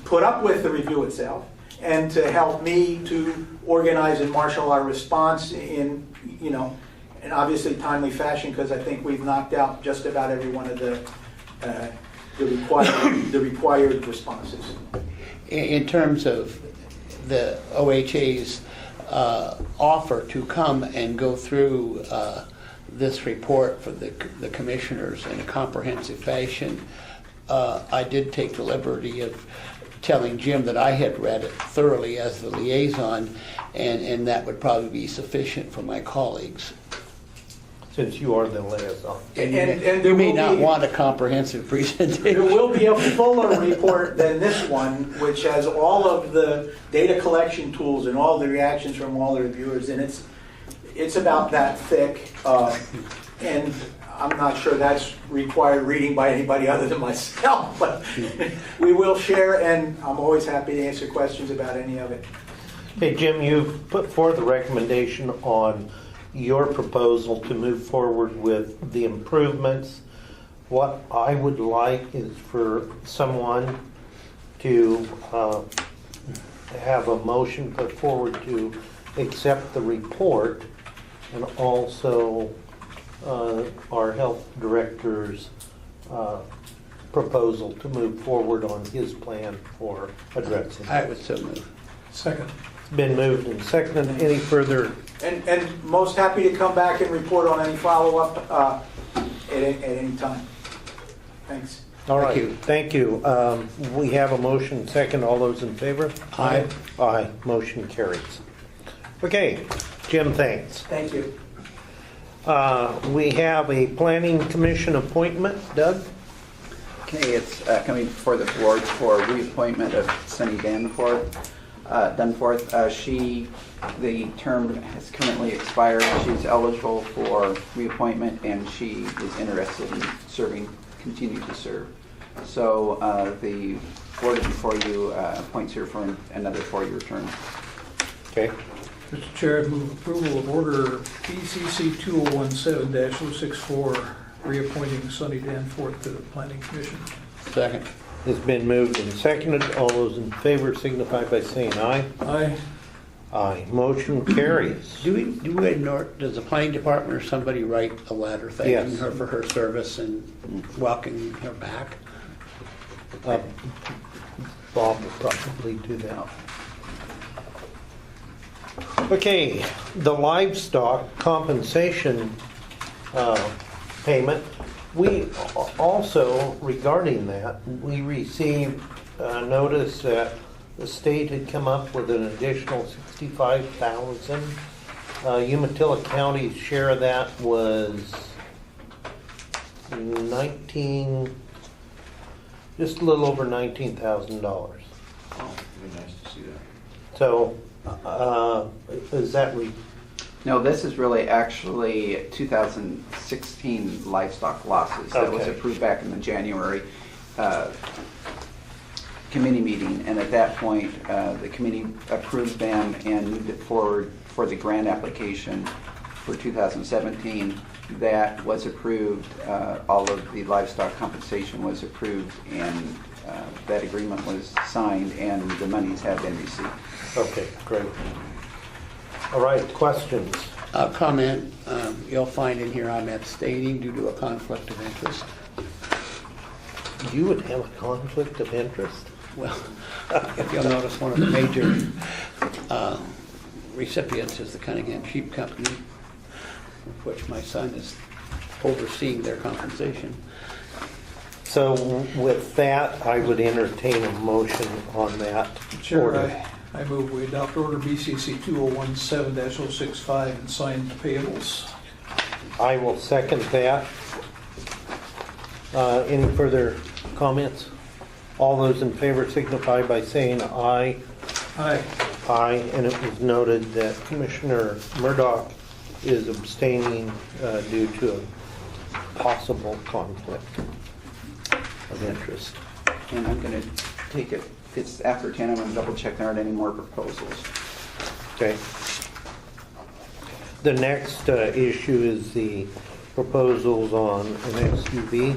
put up with the review itself, and to help me to organize and marshal our response in obviously timely fashion, because I think we've knocked out just about every one of the required responses. In terms of the OHA's offer to come and go through this report for the commissioners in a comprehensive fashion, I did take the liberty of telling Jim that I had read it thoroughly as the liaison, and that would probably be sufficient for my colleagues. Since you are the liaison. And you may not want a comprehensive presentation. There will be a fuller report than this one, which has all of the data collection tools and all the reactions from all the reviewers, and it's about that thick, and I'm not sure that's required reading by anybody other than myself, but we will share, and I'm always happy to answer questions about any of it. Okay, Jim, you've put forth a recommendation on your proposal to move forward with the improvements. What I would like is for someone to have a motion put forward to accept the report, and also our health director's proposal to move forward on his plan for addressing. I would so move. Second. Been moved and seconded. Any further? And most happy to come back and report on any follow-up at any time. Thanks. All right, thank you. We have a motion second. All those in favor? Aye. Aye, motion carries. Okay, Jim, thanks. Thank you. We have a planning commission appointment. Doug? Okay, it's coming before the board for reappointment of Sunny Danforth. The term has currently expired. She's eligible for reappointment, and she is interested in continue to serve. So the board before you appoints her for another 4-year term. Okay. Mr. Chair, I move approval of order BCC 2017-064, reappointing Sunny Danforth to the Planning Commission. Second. It's been moved and seconded. All those in favor signify by saying aye. Aye. Aye. Motion carries. Do we ignore, does the planning department or somebody write a letter thanking Yes. her for her service and welcoming her back? Bob will probably do that. Okay, the livestock compensation payment. We also, regarding that, we received notice that the state had come up with an additional $65,000. Umatilla County's share of that was just a little over $19,000. Oh, it'd be nice to see that. So, is that No, this is really actually 2016 livestock losses that was Okay. approved back in the January committee meeting, and at that point, the committee approved them and moved it forward for the grant application for 2017. That was approved, all of the livestock compensation was approved, and that agreement was signed, and the monies have been received. okay? Great. All right, questions? Comment, you'll find in here I'm abstaining due to a conflict of interest. You would have a conflict of interest? Well, if you'll notice, one of the major recipients is the Cunningham Sheep Company, of which my son is overseeing their compensation. So with that, I would entertain a motion on that Chair, order. I move we adopt order BCC 2017-065 and sign the payables. I will second that. Any further comments? All those in favor signify by saying aye. Aye. Aye, and it was noted that Commissioner Murdoch is abstaining due to a possible conflict of interest. And I'm going to take it, it's after 10, I'm going to double check there aren't any more proposals. Okay. The next issue is the proposals on an SUV.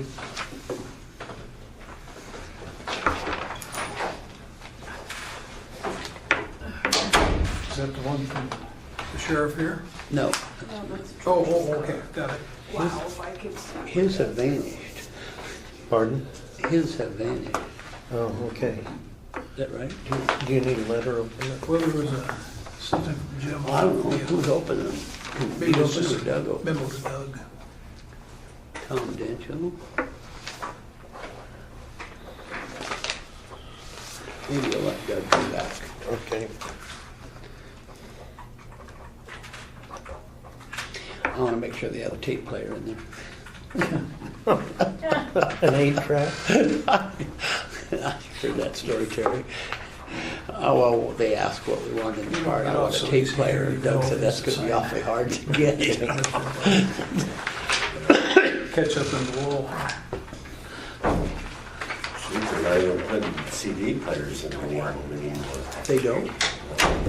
Is that the one from the sheriff here? No, Oh, okay, got it. his have vanished. Pardon? His have vanished. Oh, okay. Is that right? Do you need a letter opener? Well, there was something from Jim. I don't know who's opening them. Maybe He it's opened just or Doug opened? memo to Doug. Tom Dancho. Maybe I'll let Doug come back. Okay. I want to make sure they have a tape player in there. An 8-track? I've heard that story, Terry. Oh, well, they asked what we wanted in the car. I want a tape player. And Doug said that's going to be awfully hard to get. Catch up in the wall. They're not even putting CD players in the world anymore. They don't?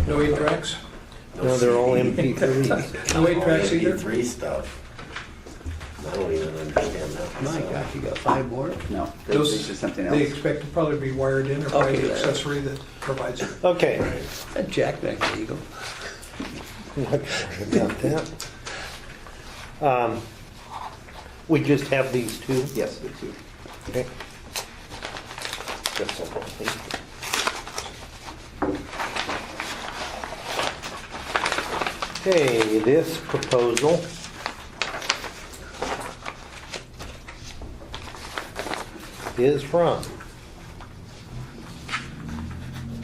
No 8-tracks? No, they're all MP3s. No 8-tracks either? MP3 stuff. I don't even understand that. My My gosh, you got 5 more? No, Those- this is something They else. expect to probably be wired in or by Okay, the there. accessory that provides it. Okay. That jackback eagle. Not sure about that. We just have these two? Yes, the two. Okay. Just a little thing. Okay, this proposal is from.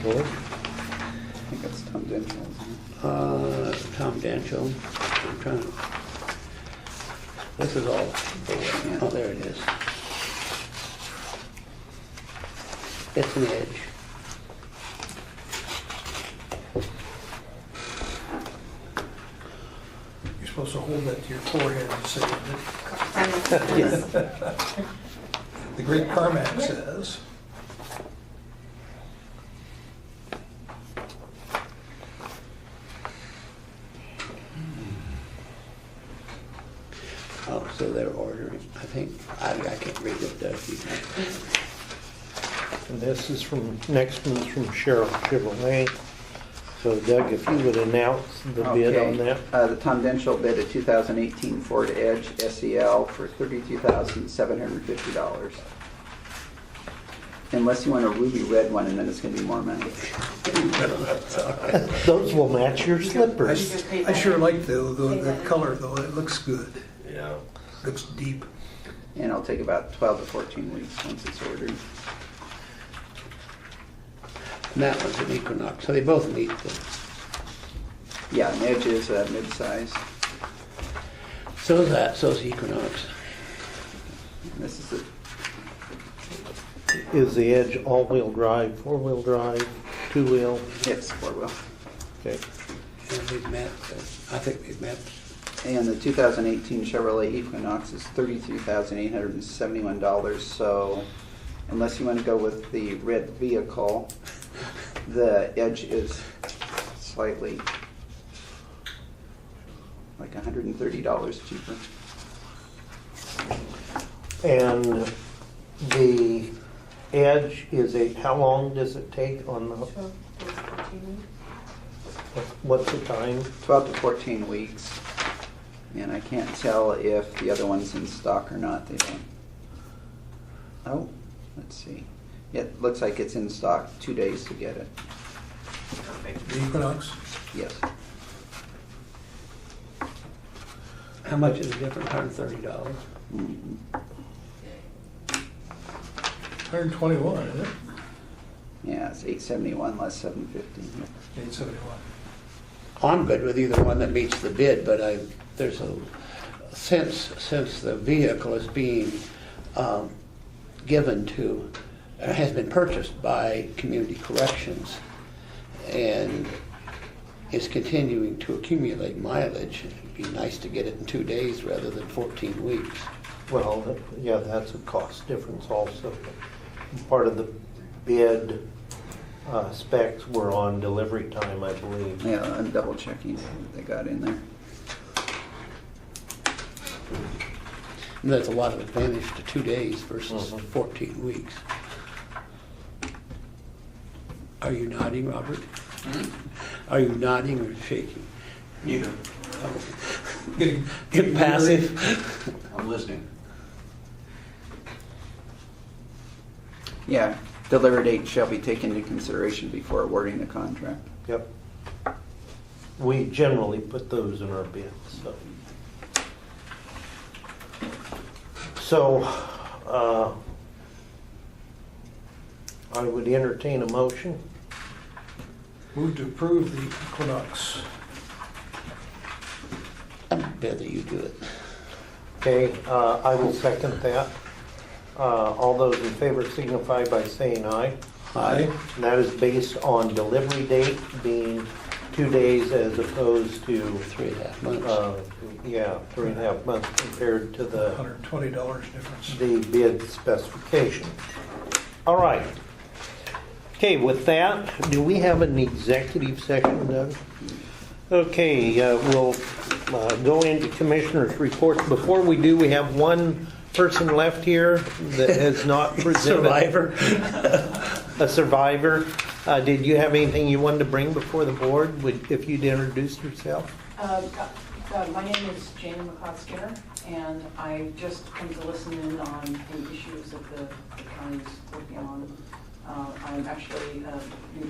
Okay. I think that's Tom Dental, isn't Tom Dancho. I'm trying to. This is all. Oh, there it is. It's an edge. You're supposed to hold that to your forehead and say that the great Carmack says. Oh, so they're ordering. I think I can't read it though. And this is from, next one's from Cheryl Chevrolet. So Doug, if you would announce the bid on that. The Tom Dental bid a 2018 Ford Edge SEL for $32,750. Unless you want a ruby red one, and then it's going to be more money. Those will match your slippers. I sure like the color though, it looks good, Yeah. looks deep. And it'll take about 12 to 14 weeks once it's ordered. And that one's an Equinox, so they both meet the. Yeah, an Edge is mid-size. So is that. So is Equinox. And this is the Is the Edge all-wheel drive, four-wheel drive, two-wheel? It's 4-wheel. Okay. And we've met. I think we've met. And the 2018 Chevrolet Equinox is $33,871. So unless you want to go with the red vehicle, the Edge is slightly like $130 cheaper. And the Edge is how long does it take on the, what's the time? 12 to 14 weeks. And I can't tell if the other one's in stock or not. They don't. Oh, let's see. It looks like it's in stock. 2 days to get it. The Equinox, Yes. How much is the difference? $130. Mhm. 121, isn't it? Yeah, it's 871 less 750. 871. I'm good with either one that meets the bid, but there's a since the vehicle is being given to has been purchased by Community Corrections and is continuing to accumulate mileage. It'd be nice to get it in 2 days rather than 14 weeks. Well, yeah, that's a cost difference also. Part of the bid specs were on delivery time, I believe. Yeah, I'm double checking what they got in there. And that's a lot of advantage to 2 days versus 14 weeks. Are you nodding, Robert? Are you nodding or shaking? Neither. Get passive. I'm listening. Yeah, delivery date shall be taken into consideration before awarding the contract. Yep. We generally put those in our bids, so. So, I would entertain a motion. Move to approve the Equinox. I'm bet that you do it. Okay, I will second that. All those in favor signify by saying aye. Aye. And that is based on delivery date being 2 days as opposed to, 3.5 months. 3.5 months compared to the $120 difference. bid specification. All right. Okay, with that, do we have an executive session, Doug? Okay, we'll go into commissioners' reports. Before we do, we have one person left here that has not presented. Survivor. A survivor. Did you have anything you wanted to bring before the board? If you'd introduce yourself? My name is Jane McCott-Skinner, and I just come to listen in on the issues that the county is working on. I'm actually going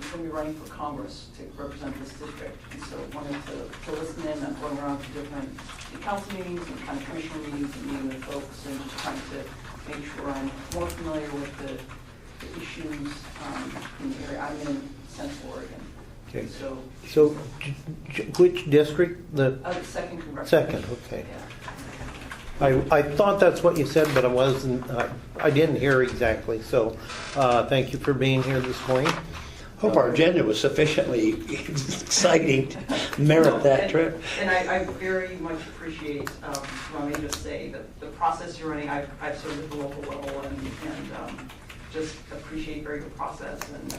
to be running for Congress to represent this district, and so wanted to listen in. I'm going around to different council meetings and kind of commissioner meetings and meeting with folks and just trying to make sure I'm more familiar with the issues in the area. I'm in Central Oregon. Okay. So which district? The second congressional. second. Okay. Yeah. I thought that's what you said, but I wasn't. I didn't hear exactly. So, thank you for being here this morning. Hope our agenda was sufficiently exciting to merit that trip. And I very much appreciate, let me just say, that the process you're running. I've served at the local level and just appreciate very good process and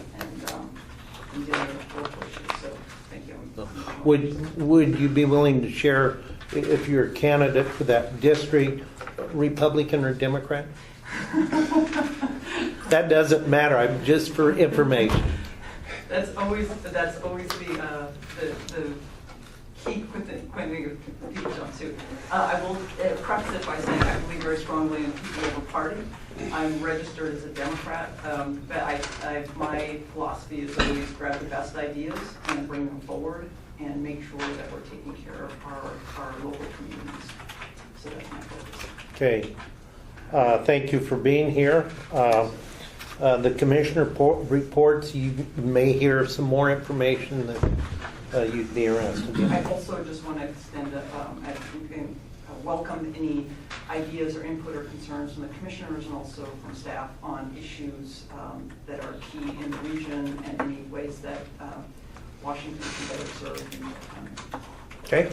dealing with local issues. So thank you. Would you be willing to share if you're a candidate for that district, Republican or Democrat? That doesn't matter. I'm just for information. That's always the key when people jump to. I will preface it by saying I believe very strongly in people over party. I'm registered as a Democrat, but my philosophy is always grab the best ideas and bring them forward and make sure that we're taking care of our local communities. So that's my focus. Okay. Thank you for being here. The commissioner reports, you may hear some more information that you'd be interested in. I also just want to extend welcome any ideas or input or concerns from the commissioners and also from staff on issues that are key in the region and any ways that Washington can better serve in the country. Okay,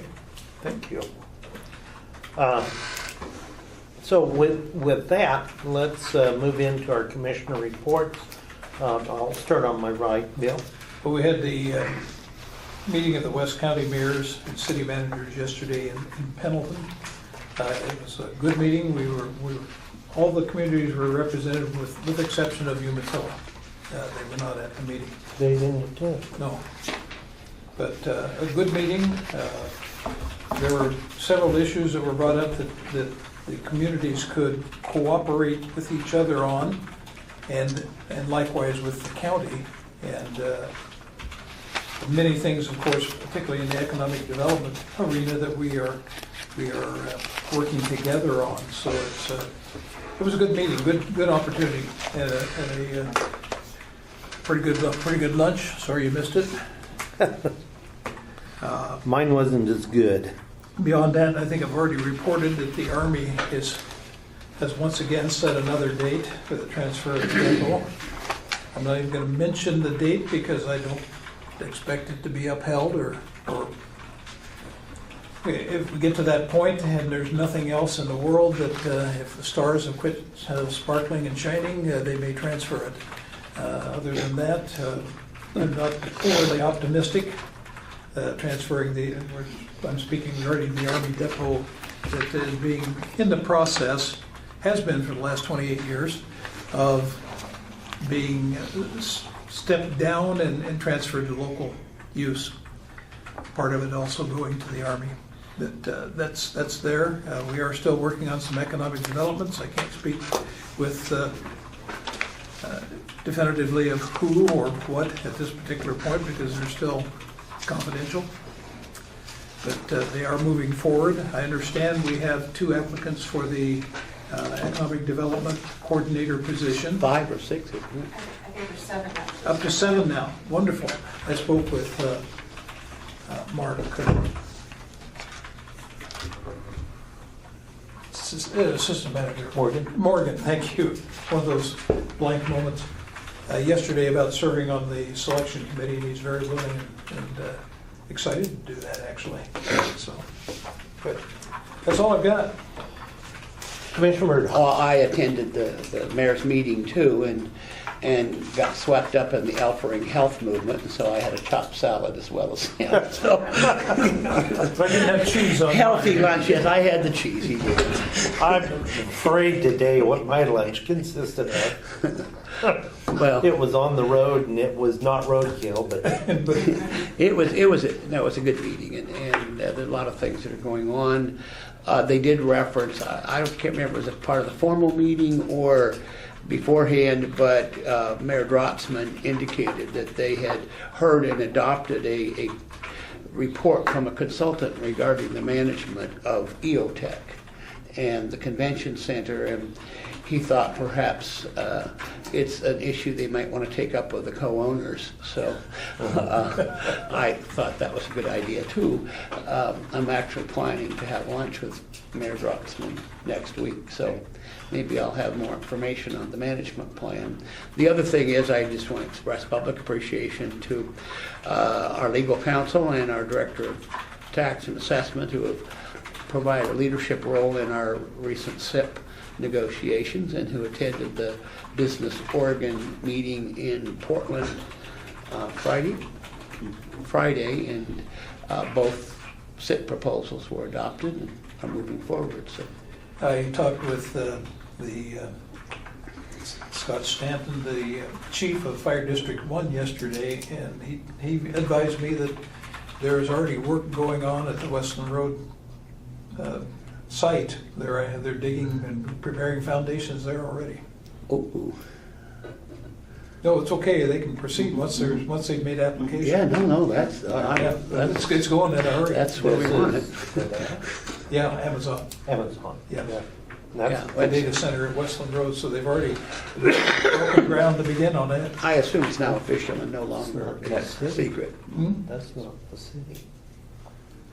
thank you. So with that, let's move into our commissioner reports. I'll start on my right, Bill. Well, we had the meeting of the West County mayors and city managers yesterday in Pendleton. It was a good meeting. We were all the communities were represented with the exception of Umatilla. They were not at the meeting. They didn't attend. No. But a good meeting. There were several issues that were brought up that the communities could cooperate with each other on, and likewise with the county. And many things, of course, particularly in the economic development arena, that we are working together on. So it was a good meeting, good opportunity, and a pretty good lunch. Sorry you missed it. Mine wasn't as good. Beyond that, I think I've already reported that the Army has once again set another date for the transfer of the depot. I'm not even going to mention the date because I don't expect it to be upheld, or if we get to that point and there's nothing else in the world, that if the stars have quit sparkling and shining, they may transfer it. Other than that, I'm not overly optimistic. Transferring I'm speaking regarding the Army depot that is being in the process, has been for the last 28 years, of being stepped down and transferred to local use. Part of it also going to the Army. That's there. We are still working on some economic developments. I can't speak with definitively of who or what at this particular point because they're still confidential. But they are moving forward. I understand we have 2 applicants for the economic development coordinator position. 5 or 6, isn't it? I think there's 7 now. Up to 7 now. Wonderful. I spoke with Mark, assistant manager. Morgan, thank you. One of those blank moments. Yesterday about serving on the selection committee, and he's very willing and excited to do that, actually. So, good. That's all I've got. Commissioner Murdoch. I attended the mayor's meeting too, and got swept up in the Alfering health movement, and so I had a chopped salad as well as him. So I didn't have cheese on healthy mine. lunch, yes, I had the cheese. He did. I'm afraid today what my lunch consisted of. Well, It was on the road and it was not roadkill, but it was a good meeting, and there's a lot of things that are going on. They did reference, I can't remember, was it part of the formal meeting or beforehand, but Mayor Drotzman indicated that they had heard and adopted a report from a consultant regarding the management of EOTech and the convention center, and he thought perhaps it's an issue they might want to take up with the co-owners. So I thought that was a good idea too. I'm actually planning to have lunch with Mayor Drotzman next week, so maybe I'll have more information on the management plan. The other thing is I just want to express public appreciation to our legal counsel and our director of tax and assessment who have provided a leadership role in our recent SIP negotiations and who attended the Business Oregon meeting in Portland Friday, and both SIP proposals were adopted and are moving forward. So I talked with Scott Stanton, the chief of Fire District 1 yesterday, and he advised me that there is already work going on at the Westland Road site. They're digging and preparing foundations there already. oh, No, it's okay. They can proceed once they've made application. yeah, no, that's It's going in a hurry. that's where we want it. Yeah, Amazon. Amazon. Yeah. That's, The data center at Westland Road, so they've already broken ground to begin on that. I assume it's now official and no longer a secret. that's not the city.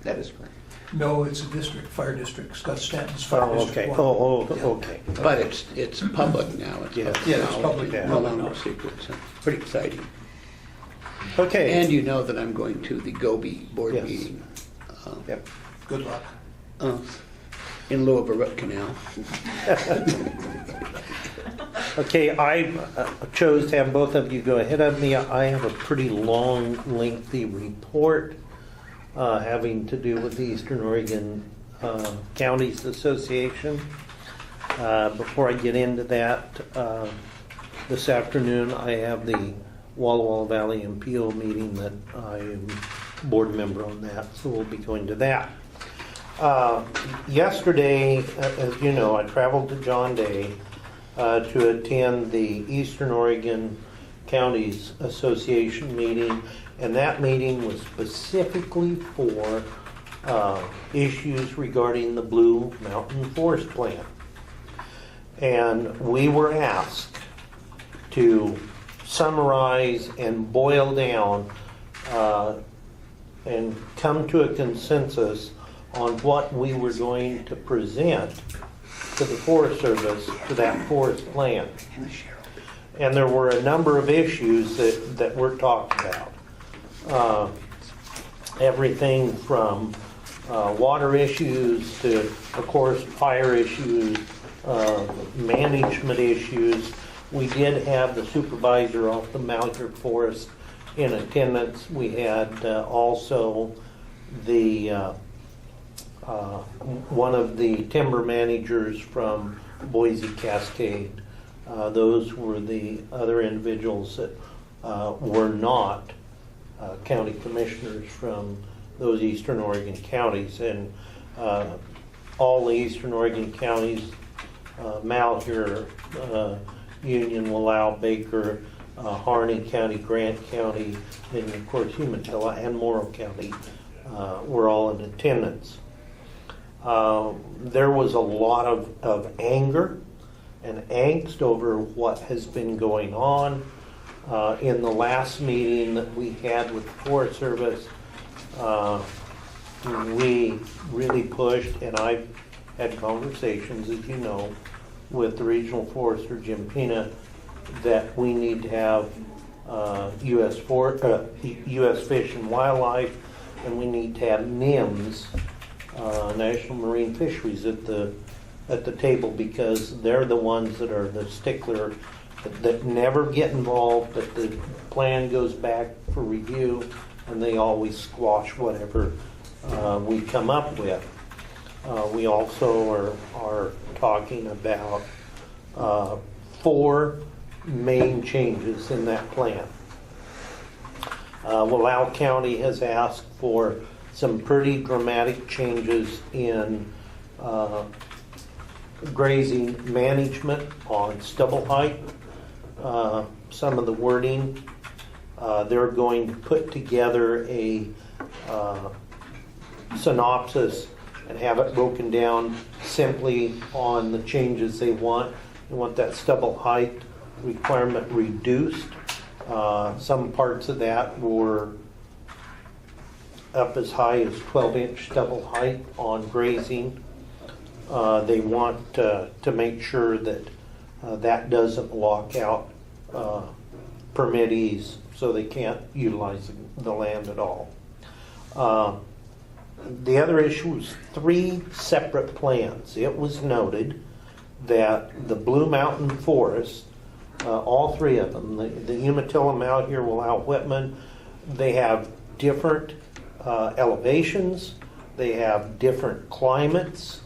That is correct. No, it's a district, fire district, Scott Stanton's Fire Oh, District okay. 1. Okay. But it's public now. It's Yeah. Yeah, it's public. No longer secret. So pretty exciting. Okay. And you know that I'm going to the Gobi board Yes. meeting Yep. Good luck. in lieu of a root canal. Okay, I chose to have both of you go ahead of me. I have a pretty long, lengthy report having to do with the Eastern Oregon Counties Association. Before I get into that, this afternoon I have the Walla Walla Valley and Peel meeting that I am board member on that, so we'll be going to that. Yesterday, as you know, I traveled to John Day to attend the Eastern Oregon Counties Association meeting, and that meeting was specifically for issues regarding the Blue Mountain Forest Plan. And we were asked to summarize and boil down and come to a consensus on what we were going to present to the Forest Service for that forest plan. And there were a number of issues that were talked about. Everything from water issues to, of course, fire issues, management issues. We did have the supervisor off the Malheur Forest in attendance. We had also the one of the timber managers from Boise Cascade. Those were the other individuals that were not county commissioners from those Eastern Oregon counties. And all the Eastern Oregon counties, Malheur, Union, Wallow, Baker, Harney County, Grant County, and of course Umatilla and Morrow County were all in attendance. There was a lot of anger and angst over what has been going on. In the last meeting that we had with the Forest Service, we really pushed, and I've had conversations, as you know, with the regional forester, Jim Pina, that we need to have U.S. Fish and Wildlife, and we need to have NIMS, National Marine Fisheries, at the at the table because they're the ones that are the stickler that never get involved, that the plan goes back for review, and they always squash whatever we come up with. We also are talking about 4 main changes in that plan. Wallow County has asked for some pretty dramatic changes in grazing management on stubble height. Some of the wording, they're going to put together a synopsis and have it broken down simply on the changes they want. They want that stubble height requirement reduced. Some parts of that were up as high as 12-inch stubble height on grazing. They want to make sure that that doesn't lock out permittees so they can't utilize the land at all. The other issue was 3 separate plans. It was noted that the Blue Mountain Forest, all 3 of them, the Umatilla, Mount here, Wallow, Whitman, they have different elevations, they have different climates,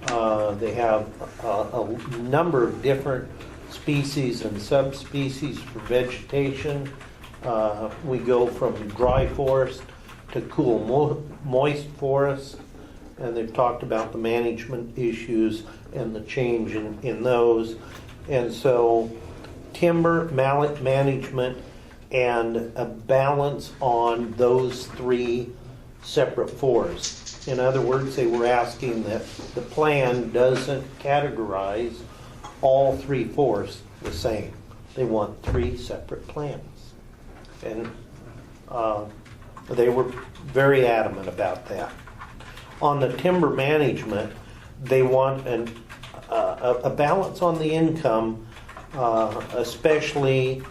they have a number of different species and subspecies for vegetation. We go from dry forest to cool, moist forest, and they've talked about the management issues and the change in those. And so timber, mallet management, and a balance on those 3 separate forests. In other words, they were asking that the plan doesn't categorize all 3 forests the same. They want 3 separate plans. And they were very adamant about that. On the timber management, they want a balance on the income, especially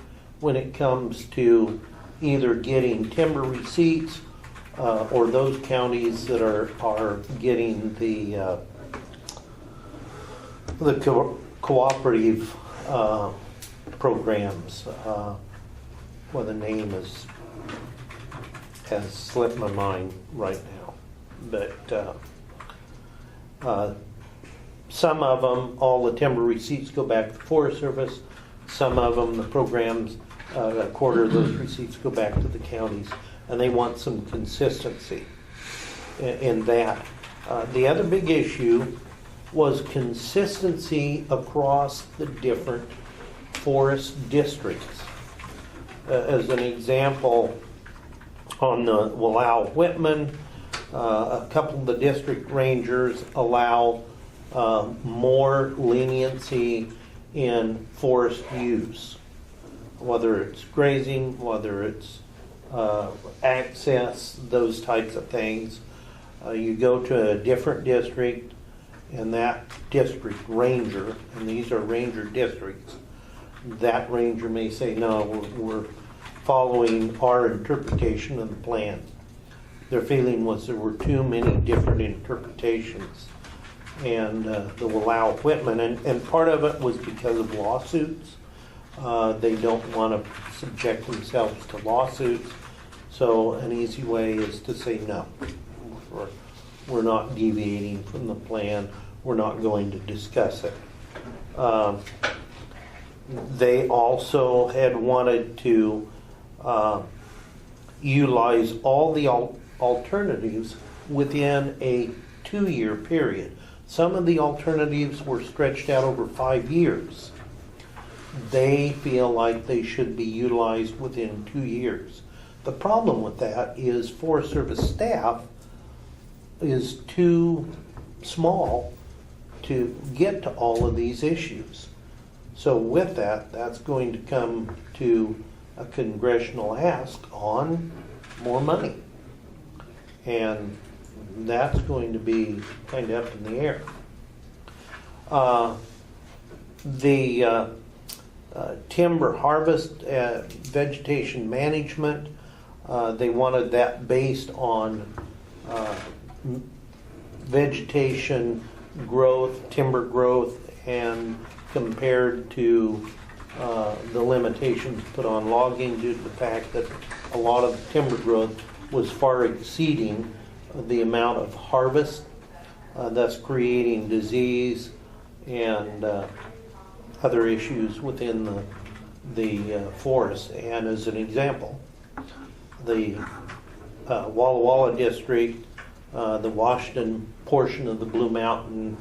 when it comes to either getting timber receipts or those counties that are getting the cooperative programs. Well, the name has slipped my mind right now, but some of them, all the timber receipts go back to the Forest Service. Some of them, the programs, a quarter of those receipts go back to the counties, and they want some consistency in that. The other big issue was consistency across the different forest districts. As an example, on the Wallow Whitman, a couple of the district rangers allow more leniency in forest use, whether it's grazing, whether it's access, those types of things. You go to a different district, and that district ranger, and these are ranger districts, that ranger may say, no, we're following our interpretation of the plan. Their feeling was there were too many different interpretations. And the Wallow Whitman, and part of it was because of lawsuits. They don't want to subject themselves to lawsuits. So an easy way is to say no. We're not deviating from the plan. We're not going to discuss it. They also had wanted to utilize all the alternatives within a 2-year period. Some of the alternatives were stretched out over 5 years. They feel like they should be utilized within 2 years. The problem with that is Forest Service staff is too small to get to all of these issues. So with that, that's going to come to a congressional ask on more money. And that's going to be kind of up in the air. The timber harvest, vegetation management, they wanted that based on vegetation growth, timber growth, and compared to the limitations put on logging due to the fact that a lot of timber growth was far exceeding the amount of harvest, thus creating disease and other issues within the forest. And as an example, the Walla Walla district, the Washington portion of the Blue Mountain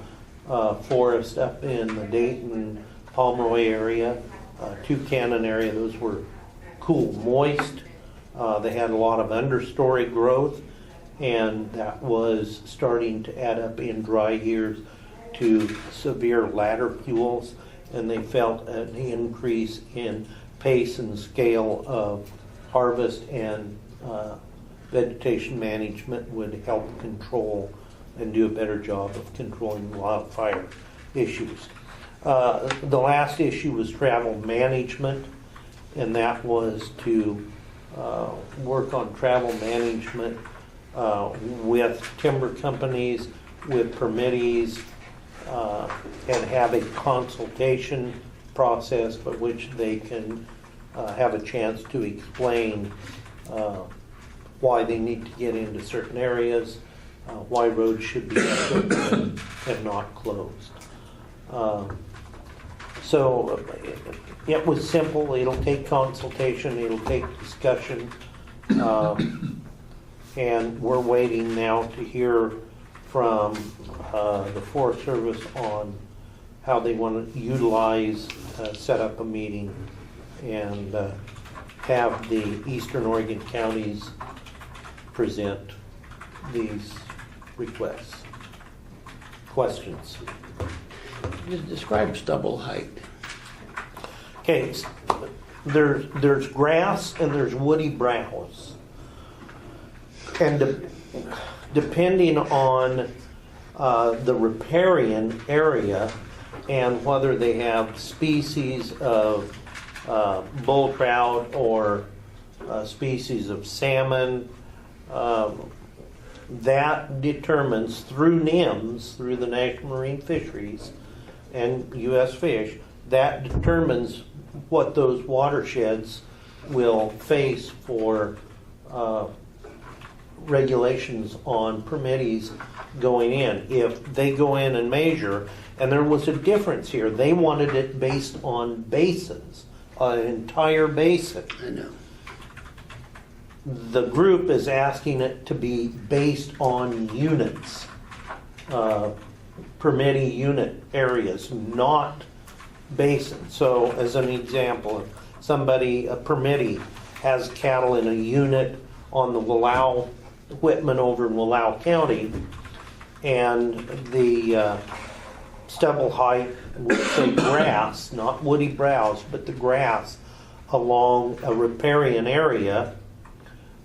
forest up in the Dayton, Pomeroy area, Tucannon area, those were cool, moist. They had a lot of understory growth, and that was starting to add up in dry years to severe ladder fuels, and they felt an increase in pace and scale of harvest, and vegetation management would help control and do a better job of controlling wildfire issues. The last issue was travel management, and that was to work on travel management with timber companies, with permittees, and have a consultation process by which they can have a chance to explain why they need to get into certain areas, why roads should be open and not closed. So it was simple. It'll take consultation. It'll take discussion. And we're waiting now to hear from the Forest Service on how they want to utilize, set up a meeting, and have the Eastern Oregon counties present these requests. Questions? Just describe stubble height. Okay, there's grass and there's woody browse. And depending on the riparian area and whether they have species of bull trout or species of salmon, that determines through NIMS, through the National Marine Fisheries and U.S. Fish, that determines what those watersheds will face for regulations on permittees going in. If they go in and measure, and there was a difference here, they wanted it based on basins, an entire basin. I know. The group is asking it to be based on units, permittee unit areas, not basins. So as an example, if somebody, a permittee, has cattle in a unit on the Whitman over in Wallow County, and the stubble height would say grass, not woody browse, but the grass along a riparian area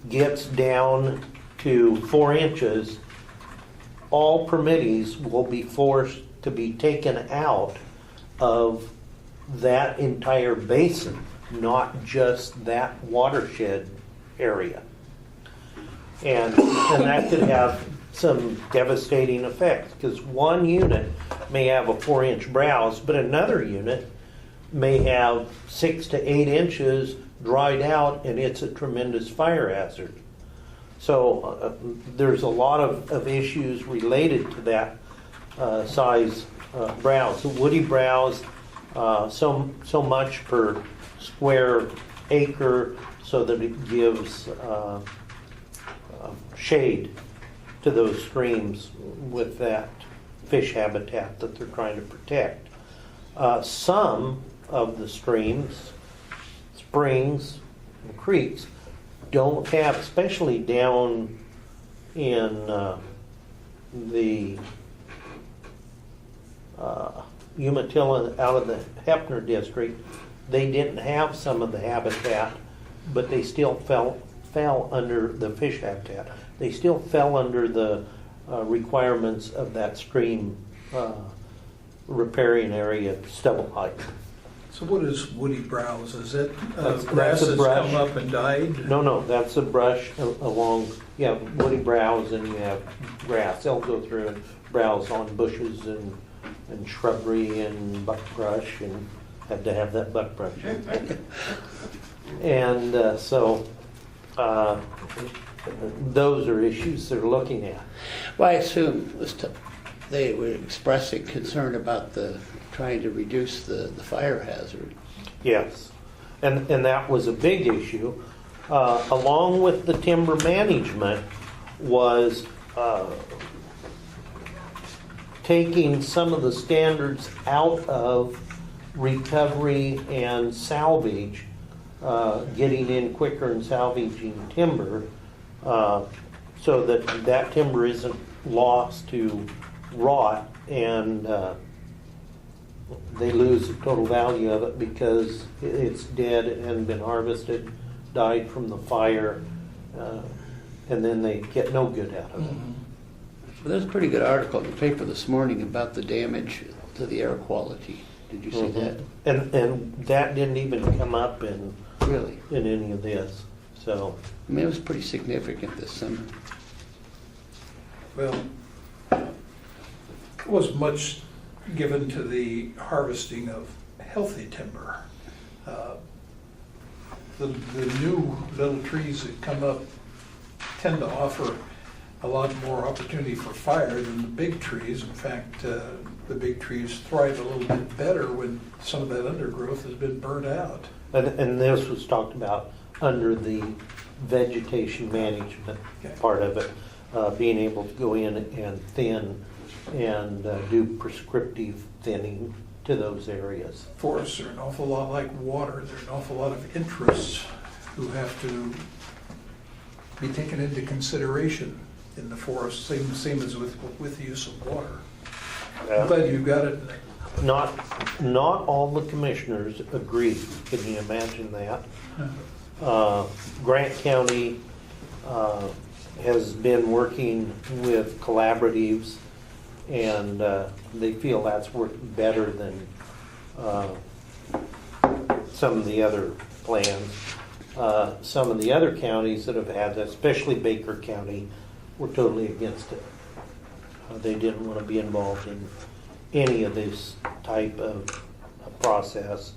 gets down to 4 inches, all permittees will be forced to be taken out of that entire basin, not just that watershed area. And that could have some devastating effects, because one unit may have a 4-inch browse, but another unit may have 6 to 8 inches dried out, and it's a tremendous fire hazard. So there's a lot of issues related to that size browse. The woody browse, so much per square acre, so that it gives shade to those streams with that fish habitat that they're trying to protect. Some of the streams, springs, and creeks don't have, especially down in the Umatilla out of the Hefner district, they didn't have some of the habitat, but they still fell under the fish habitat. They still fell under the requirements of that stream riparian area stubble height. So what is woody browse? Is it That's grass a that's brush. come up and died? No, that's a brush along, woody browse, and you have grass. They'll go through and browse on bushes and shrubbery and buckbrush, and had to have that buckbrush. And so those are issues they're looking at. Well, I assume they were expressing concern about trying to reduce the fire hazard. Yes, and that was a big issue. Along with the timber management was taking some of the standards out of recovery and salvage, getting in quicker and salvaging timber, so that timber isn't lost to rot and they lose the total value of it because it's dead and been harvested, died from the fire, and then they get no good out of it. Well, there's a pretty good article in the paper this morning about the damage to the air quality. Did you see that? And that didn't even come up in Really? in any of this. So I mean, it was pretty significant this summer. Well, was much given to the harvesting of healthy timber. The new little trees that come up tend to offer a lot more opportunity for fire than the big trees. In fact, the big trees thrive a little bit better when some of that undergrowth has been burnt out. and this was talked about under the vegetation management part of it, being able to go in and thin and do prescriptive thinning to those areas. Forests are an awful lot like water. There are an awful lot of interests who have to be taken into consideration in the forest, same as with the use of water. I'm glad you got it. Not all the commissioners agree. Can you imagine that? Grant County has been working with collaboratives, and they feel that's worked better than some of the other plans. Some of the other counties that have had that, especially Baker County, were totally against it. They didn't want to be involved in any of this type of process.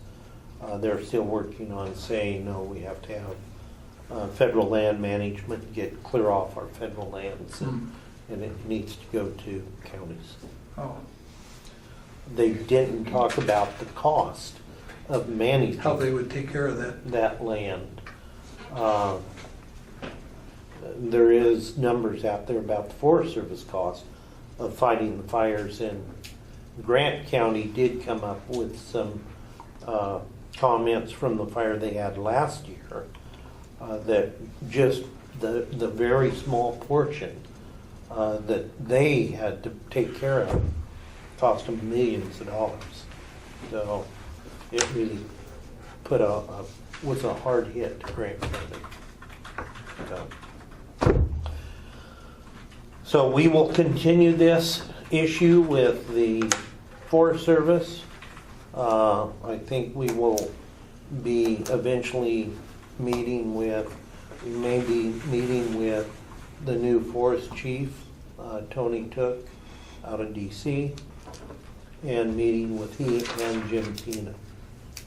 They're still working on saying, no, we have to have federal land management, get clear off our federal lands, and it needs to go to counties. Oh, They didn't talk about the cost of managing how they would take care of that. land. There is numbers out there about the Forest Service cost of fighting the fires, and Grant County did come up with some comments from the fire they had last year, that just the very small portion that they had to take care of cost them millions of dollars. So it really was a hard hit to Grant County. So we will continue this issue with the Forest Service. I think we will be eventually meeting with the new forest chief, Tony Took, out of DC, and meeting with he and Jim Pena.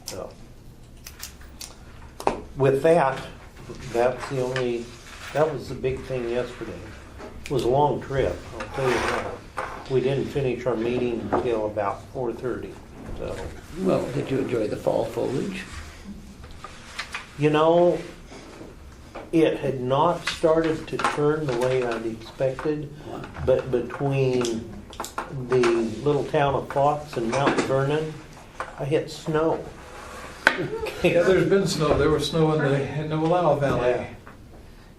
So with that was the big thing yesterday. It was a long trip, I'll tell you that. We didn't finish our meeting until about 4:30. So, Well, did you enjoy the fall foliage? you know, it had not started to turn the way I'd expected, but between the little town of Fox and Mount Vernon, I hit snow. Yeah, there's been snow. There was snow in the Willow Valley. Yeah.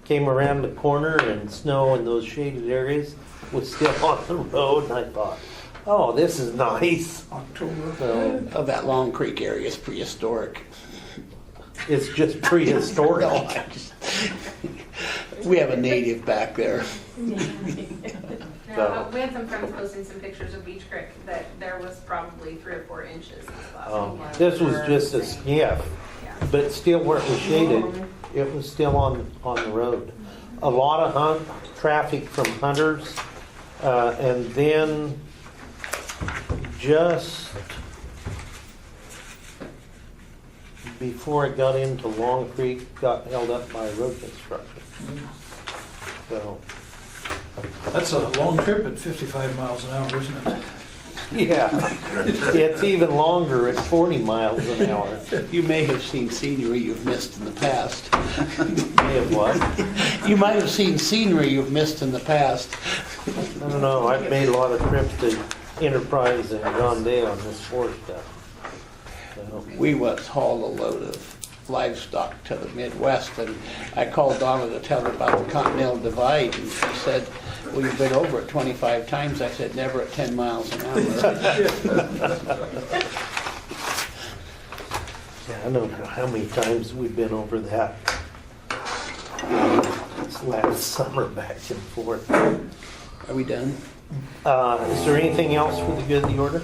Came around the corner and snow in those shaded areas was still on the road, and I thought, oh, this is nice. October. So Oh, that Long Creek area is prehistoric. it's just prehistoric. No, we have a native back there. No, we had some friends posting some pictures of Beach Creek that there was probably 3 or 4 inches this last weekend. This was just a skiff, Yeah. but still where it was shaded, it was still on the road. A lot of traffic from hunters And then just before I got into Long Creek, got held up by road construction. So, That's a long trip at 55 miles an hour, isn't it? yeah, it's even longer at 40 miles an hour. You may have seen scenery you've missed in the past. May have what? You might have seen scenery you've missed in the past. I don't know, I've made a lot of trips to Enterprise and Gondale on this forest stuff. So, We once hauled a load of livestock to the Midwest, and I called Donna to tell her about the Continental Divide, and she said, well, you've been over it 25 times. I said, never at 10 miles an hour. yeah, I don't know how many times we've been over that. It's last summer back and forth. Are we done? Is there anything else for the good of the order?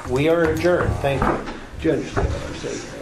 We are adjourned. Thank you. Judge, say